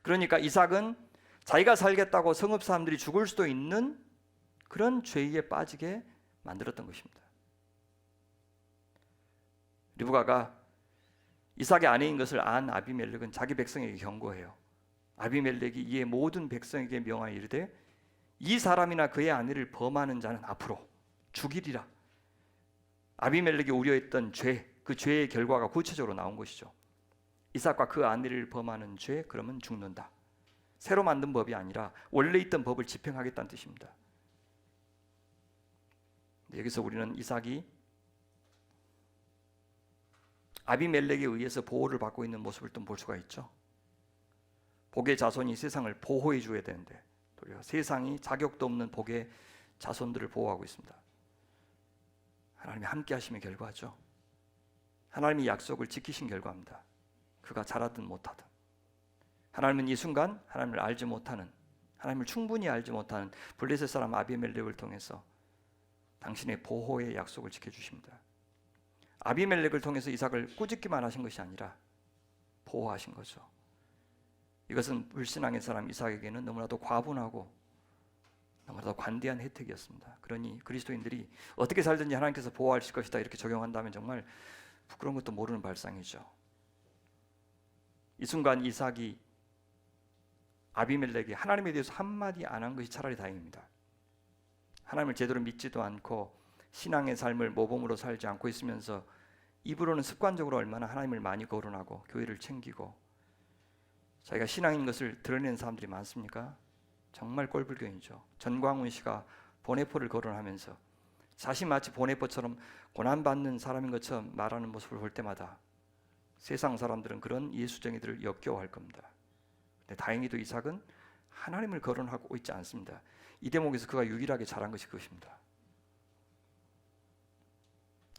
그러니까 이삭은 자기가 살겠다고 성읍 사람들이 죽을 수도 있는 그런 죄에 빠지게 만들었던 것입니다. 리브가가 이삭의 아내인 것을 안 아비멜렉은 자기 백성에게 경고해요. 아비멜렉이 이에 모든 백성에게 명하여 이르되 이 사람이나 그의 아내를 범하는 자는 앞으로 죽이리라. 아비멜렉이 우려했던 죄, 그 죄의 결과가 구체적으로 나온 것이죠. 이삭과 그 아내를 범하는 죄, 그러면 죽는다. 새로 만든 법이 아니라 원래 있던 법을 집행하겠다는 뜻입니다. 여기서 우리는 이삭이 아비멜렉에 의해서 보호를 받고 있는 모습을 또 볼 수가 있죠. 복의 자손이 세상을 보호해 줘야 되는데 도리어 세상이 자격도 없는 복의 자손들을 보호하고 있습니다. 하나님이 함께 하심의 결과죠. 하나님이 약속을 지키신 결과입니다. 그가 잘하든 못하든. 하나님은 이 순간 하나님을 알지 못하는, 하나님을 충분히 알지 못하는 블레셋 사람 아비멜렉을 통해서 당신의 보호의 약속을 지켜주십니다. 아비멜렉을 통해서 이삭을 꾸짖기만 하신 것이 아니라 보호하신 거죠. 이것은 불신앙의 사람 이삭에게는 너무나도 과분하고 너무나도 관대한 혜택이었습니다. 그러니 그리스도인들이 어떻게 살든지 하나님께서 보호하실 것이다 이렇게 적용한다면 정말 부끄러운 것도 모르는 발상이죠. 이 순간 이삭이 아비멜렉이 하나님에 대해서 한마디 안 한 것이 차라리 다행입니다. 하나님을 제대로 믿지도 않고 신앙의 삶을 모범으로 살지 않고 있으면서 입으로는 습관적으로 얼마나 하나님을 많이 거론하고 교회를 챙기고 자기가 신앙인 것을 드러내는 사람들이 많습니까? 정말 꼴불견이죠. 전광훈 씨가 보네포를 거론하면서 자신 마치 보네포처럼 고난받는 사람인 것처럼 말하는 모습을 볼 때마다 세상 사람들은 그런 예수쟁이들을 역겨워할 겁니다. 근데 다행히도 이삭은 하나님을 거론하고 있지 않습니다. 이 대목에서 그가 유일하게 잘한 것이 그것입니다.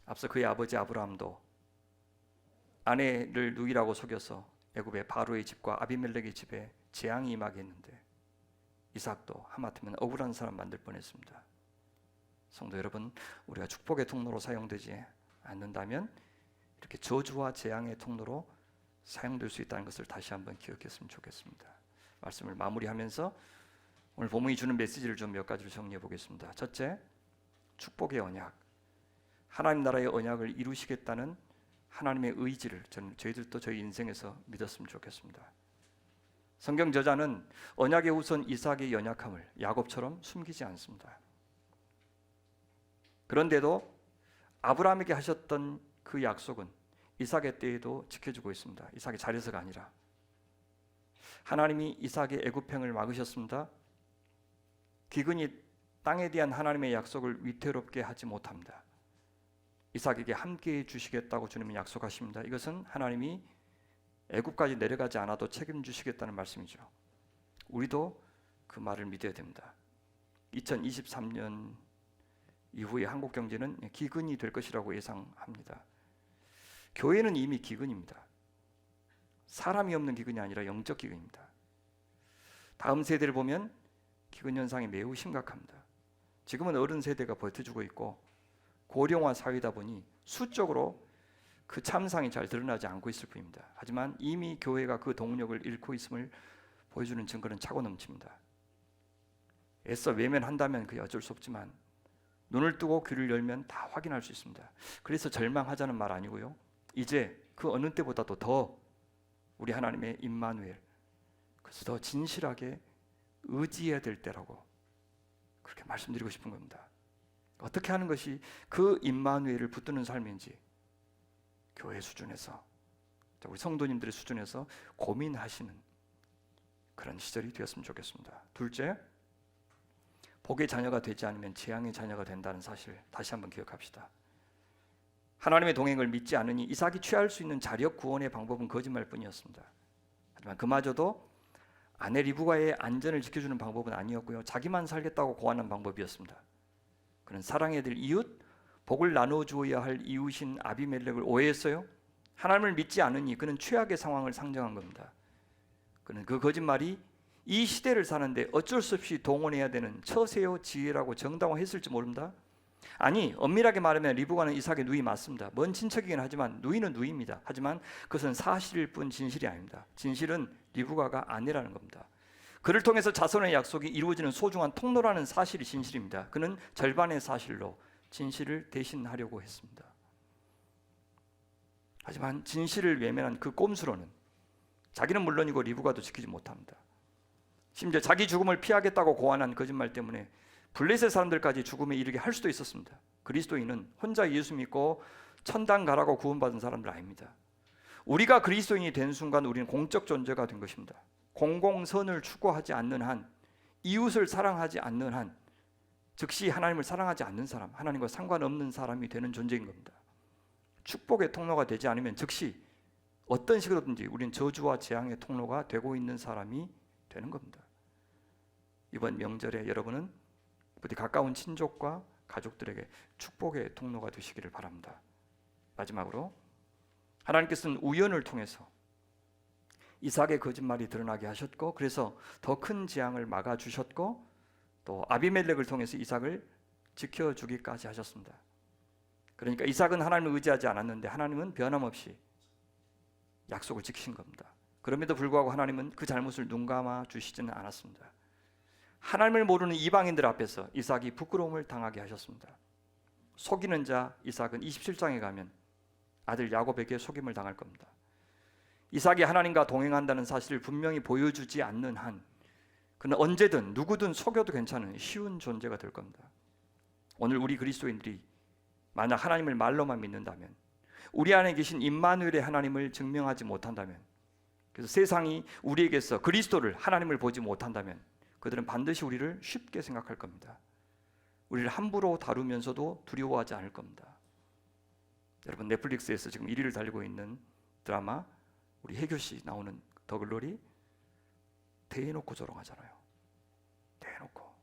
앞서 그의 아버지 아브라함도 아내를 누이라고 속여서 애굽의 바로의 집과 아비멜렉의 집에 재앙이 임하게 했는데 이삭도 하마터면 억울한 사람 만들 뻔했습니다. 성도 여러분, 우리가 축복의 통로로 사용되지 않는다면 이렇게 저주와 재앙의 통로로 사용될 수 있다는 것을 다시 한번 기억했으면 좋겠습니다. 말씀을 마무리하면서 오늘 본문이 주는 메시지를 좀 몇 가지를 정리해 보겠습니다. 첫째, 축복의 언약. 하나님 나라의 언약을 이루시겠다는 하나님의 의지를 저희들도 저희 인생에서 믿었으면 좋겠습니다. 성경 저자는 언약의 후손 이삭의 연약함을 야곱처럼 숨기지 않습니다. 그런데도 아브라함에게 하셨던 그 약속은 이삭의 때에도 지켜주고 있습니다. 이삭이 잘해서가 아니라 하나님이 이삭의 애굽행을 막으셨습니다. 기근이 땅에 대한 하나님의 약속을 위태롭게 하지 못합니다. 이삭에게 함께해 주시겠다고 주님은 약속하십니다. 이것은 하나님이 애굽까지 내려가지 않아도 책임주시겠다는 말씀이죠. 우리도 그 말을 믿어야 됩니다. 2023년 이후에 한국 경제는 기근이 될 것이라고 예상합니다. 교회는 이미 기근입니다. 사람이 없는 기근이 아니라 영적 기근입니다. 다음 세대를 보면 기근 현상이 매우 심각합니다. 지금은 어른 세대가 버텨주고 있고 고령화 사회다 보니 수적으로 그 참상이 잘 드러나지 않고 있을 뿐입니다. 하지만 이미 교회가 그 동력을 잃고 있음을 보여주는 증거는 차고 넘칩니다. 애써 외면한다면 그게 어쩔 수 없지만 눈을 뜨고 귀를 열면 다 확인할 수 있습니다. 그래서 절망하자는 말 아니고요. 이제 그 어느 때보다도 더 우리 하나님의 임마누엘, 그래서 더 진실하게 의지해야 될 때라고 그렇게 말씀드리고 싶은 겁니다. 어떻게 하는 것이 그 임마누엘을 붙드는 삶인지 교회 수준에서, 우리 성도님들의 수준에서 고민하시는 그런 시절이 되었으면 좋겠습니다. 둘째, 복의 자녀가 되지 않으면 재앙의 자녀가 된다는 사실 다시 한번 기억합시다. 하나님의 동행을 믿지 않으니 이삭이 취할 수 있는 자력 구원의 방법은 거짓말뿐이었습니다. 하지만 그마저도 아내 리브가의 안전을 지켜주는 방법은 아니었고요, 자기만 살겠다고 고안한 방법이었습니다. 그는 사랑해야 될 이웃, 복을 나눠주어야 할 이웃인 아비멜렉을 오해했어요. 하나님을 믿지 않으니 그는 최악의 상황을 상정한 겁니다. 그는 그 거짓말이 이 시대를 사는데 어쩔 수 없이 동원해야 되는 처세요 지혜라고 정당화했을지 모릅니다. 아니, 엄밀하게 말하면 리브가는 이삭의 누이 맞습니다. 먼 친척이긴 하지만 누이는 누이입니다. 하지만 그것은 사실일 뿐 진실이 아닙니다. 진실은 리브가가 아내라는 겁니다. 그를 통해서 자손의 약속이 이루어지는 소중한 통로라는 사실이 진실입니다. 그는 절반의 사실로 진실을 대신하려고 했습니다. 하지만 진실을 외면한 그 꼼수로는 자기는 물론이고 리브가도 지키지 못합니다. 심지어 자기 죽음을 피하겠다고 고안한 거짓말 때문에 블레셋 사람들까지 죽음에 이르게 할 수도 있었습니다. 그리스도인은 혼자 예수 믿고 천당 가라고 구원받은 사람들 아닙니다. 우리가 그리스도인이 된 순간 우리는 공적 존재가 된 것입니다. 공공선을 추구하지 않는 한, 이웃을 사랑하지 않는 한, 즉시 하나님을 사랑하지 않는 사람, 하나님과 상관없는 사람이 되는 존재인 겁니다. 축복의 통로가 되지 않으면 즉시 어떤 식으로든지 우리는 저주와 재앙의 통로가 되고 있는 사람이 되는 겁니다. 이번 명절에 여러분은 부디 가까운 친족과 가족들에게 축복의 통로가 되시기를 바랍니다. 마지막으로 하나님께서는 우연을 통해서 이삭의 거짓말이 드러나게 하셨고, 그래서 더 큰 재앙을 막아주셨고, 또 아비멜렉을 통해서 이삭을 지켜주기까지 하셨습니다. 그러니까 이삭은 하나님을 의지하지 않았는데 하나님은 변함없이 약속을 지키신 겁니다. 그럼에도 불구하고 하나님은 그 잘못을 눈감아 주시지는 않았습니다. 하나님을 모르는 이방인들 앞에서 이삭이 부끄러움을 당하게 하셨습니다. 속이는 자 이삭은 27장에 가면 아들 야곱에게 속임을 당할 겁니다. 이삭이 하나님과 동행한다는 사실을 분명히 보여주지 않는 한 그는 언제든 누구든 속여도 괜찮은 쉬운 존재가 될 겁니다. 오늘 우리 그리스도인들이 만약 하나님을 말로만 믿는다면, 우리 안에 계신 임마누엘의 하나님을 증명하지 못한다면, 그래서 세상이 우리에게서 그리스도를, 하나님을 보지 못한다면 그들은 반드시 우리를 쉽게 생각할 겁니다. 우리를 함부로 다루면서도 두려워하지 않을 겁니다. 여러분, 넷플릭스에서 지금 1위를 달리고 있는 드라마 우리 혜교씨 나오는 더 글로리, 대놓고 조롱하잖아요. 대놓고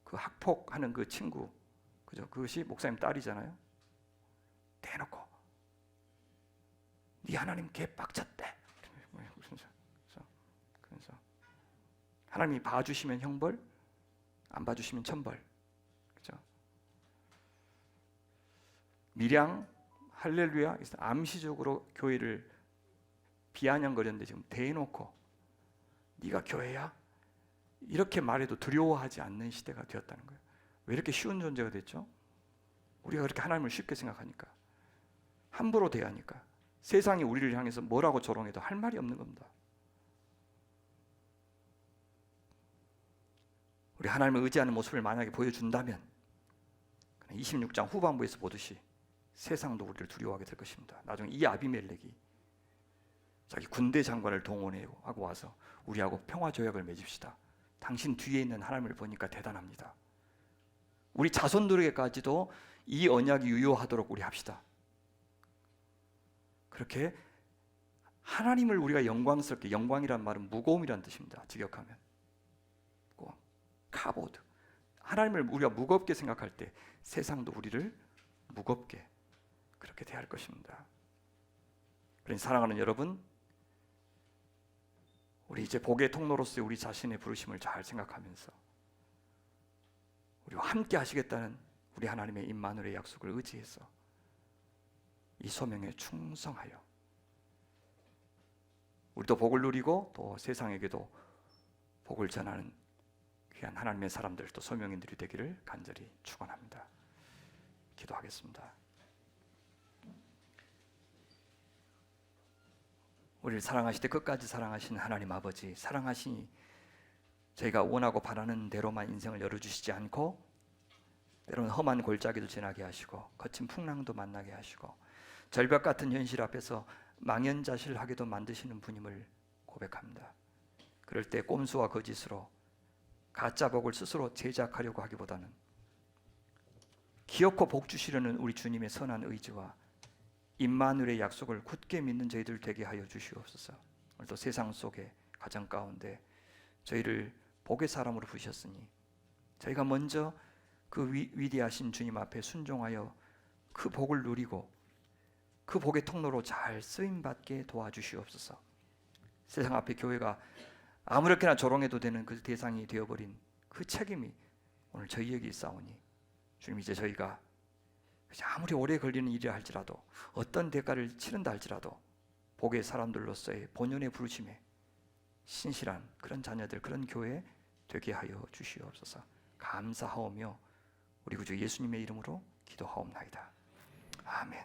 그 학폭하는 그 친구, 그죠? 그것이 목사님 딸이잖아요. 대놓고 네 하나님 개빡쳤대. 그래서 하나님이 봐주시면 형벌, 안 봐주시면 천벌, 그죠? 밀양 할렐루야 암시적으로 교회를 비아냥거렸는데 지금 대놓고 네가 교회야? 이렇게 말해도 두려워하지 않는 시대가 되었다는 거예요. 왜 이렇게 쉬운 존재가 됐죠? 우리가 그렇게 하나님을 쉽게 생각하니까, 함부로 대하니까, 세상이 우리를 향해서 뭐라고 조롱해도 할 말이 없는 겁니다. 우리 하나님을 의지하는 모습을 만약에 보여준다면 26장 후반부에서 보듯이 세상도 우리를 두려워하게 될 것입니다. 나중에 이 아비멜렉이 자기 군대 장관을 동원하고 와서 우리하고 평화조약을 맺읍시다. 당신 뒤에 있는 하나님을 보니까 대단합니다. 우리 자손들에게까지도 이 언약이 유효하도록 우리 합시다. 그렇게 하나님을 우리가 영광스럽게, 영광이란 말은 무거움이란 뜻입니다. 직역하면 카보드, 하나님을 우리가 무겁게 생각할 때 세상도 우리를 무겁게 그렇게 대할 것입니다. 그러니 사랑하는 여러분, 우리 이제 복의 통로로서의 우리 자신의 부르심을 잘 생각하면서 우리와 함께 하시겠다는 우리 하나님의 임마누엘의 약속을 의지해서 이 소명에 충성하여 우리도 복을 누리고 또 세상에게도 복을 전하는 귀한 하나님의 사람들, 또 소명인들이 되기를 간절히 축원합니다. 기도하겠습니다. 우리를 사랑하실 때 끝까지 사랑하신 하나님 아버지, 사랑하시니 저희가 원하고 바라는 대로만 인생을 열어주시지 않고 때로는 험한 골짜기도 지나게 하시고 거친 풍랑도 만나게 하시고 절벽 같은 현실 앞에서 망연자실하게도 만드시는 분임을 고백합니다. 그럴 때 꼼수와 거짓으로 가짜 복을 스스로 제작하려고 하기보다는 기어코 복 주시려는 우리 주님의 선한 의지와 임마누엘의 약속을 굳게 믿는 저희들 되게 하여 주시옵소서. 오늘도 세상 속에 가정 가운데 저희를 복의 사람으로 부르셨으니 저희가 먼저 그 위대하신 주님 앞에 순종하여 그 복을 누리고 그 복의 통로로 잘 쓰임받게 도와주시옵소서. 세상 앞에 교회가 아무렇게나 조롱해도 되는 그 대상이 되어버린 그 책임이 오늘 저희에게 있사오니 주님, 이제 저희가 아무리 오래 걸리는 일이라 할지라도 어떤 대가를 치른다 할지라도 복의 사람들로서의 본연의 부르심에 신실한 그런 자녀들, 그런 교회 되게 하여 주시옵소서. 감사하오며 우리 구주 예수님의 이름으로 기도하옵나이다. 아멘.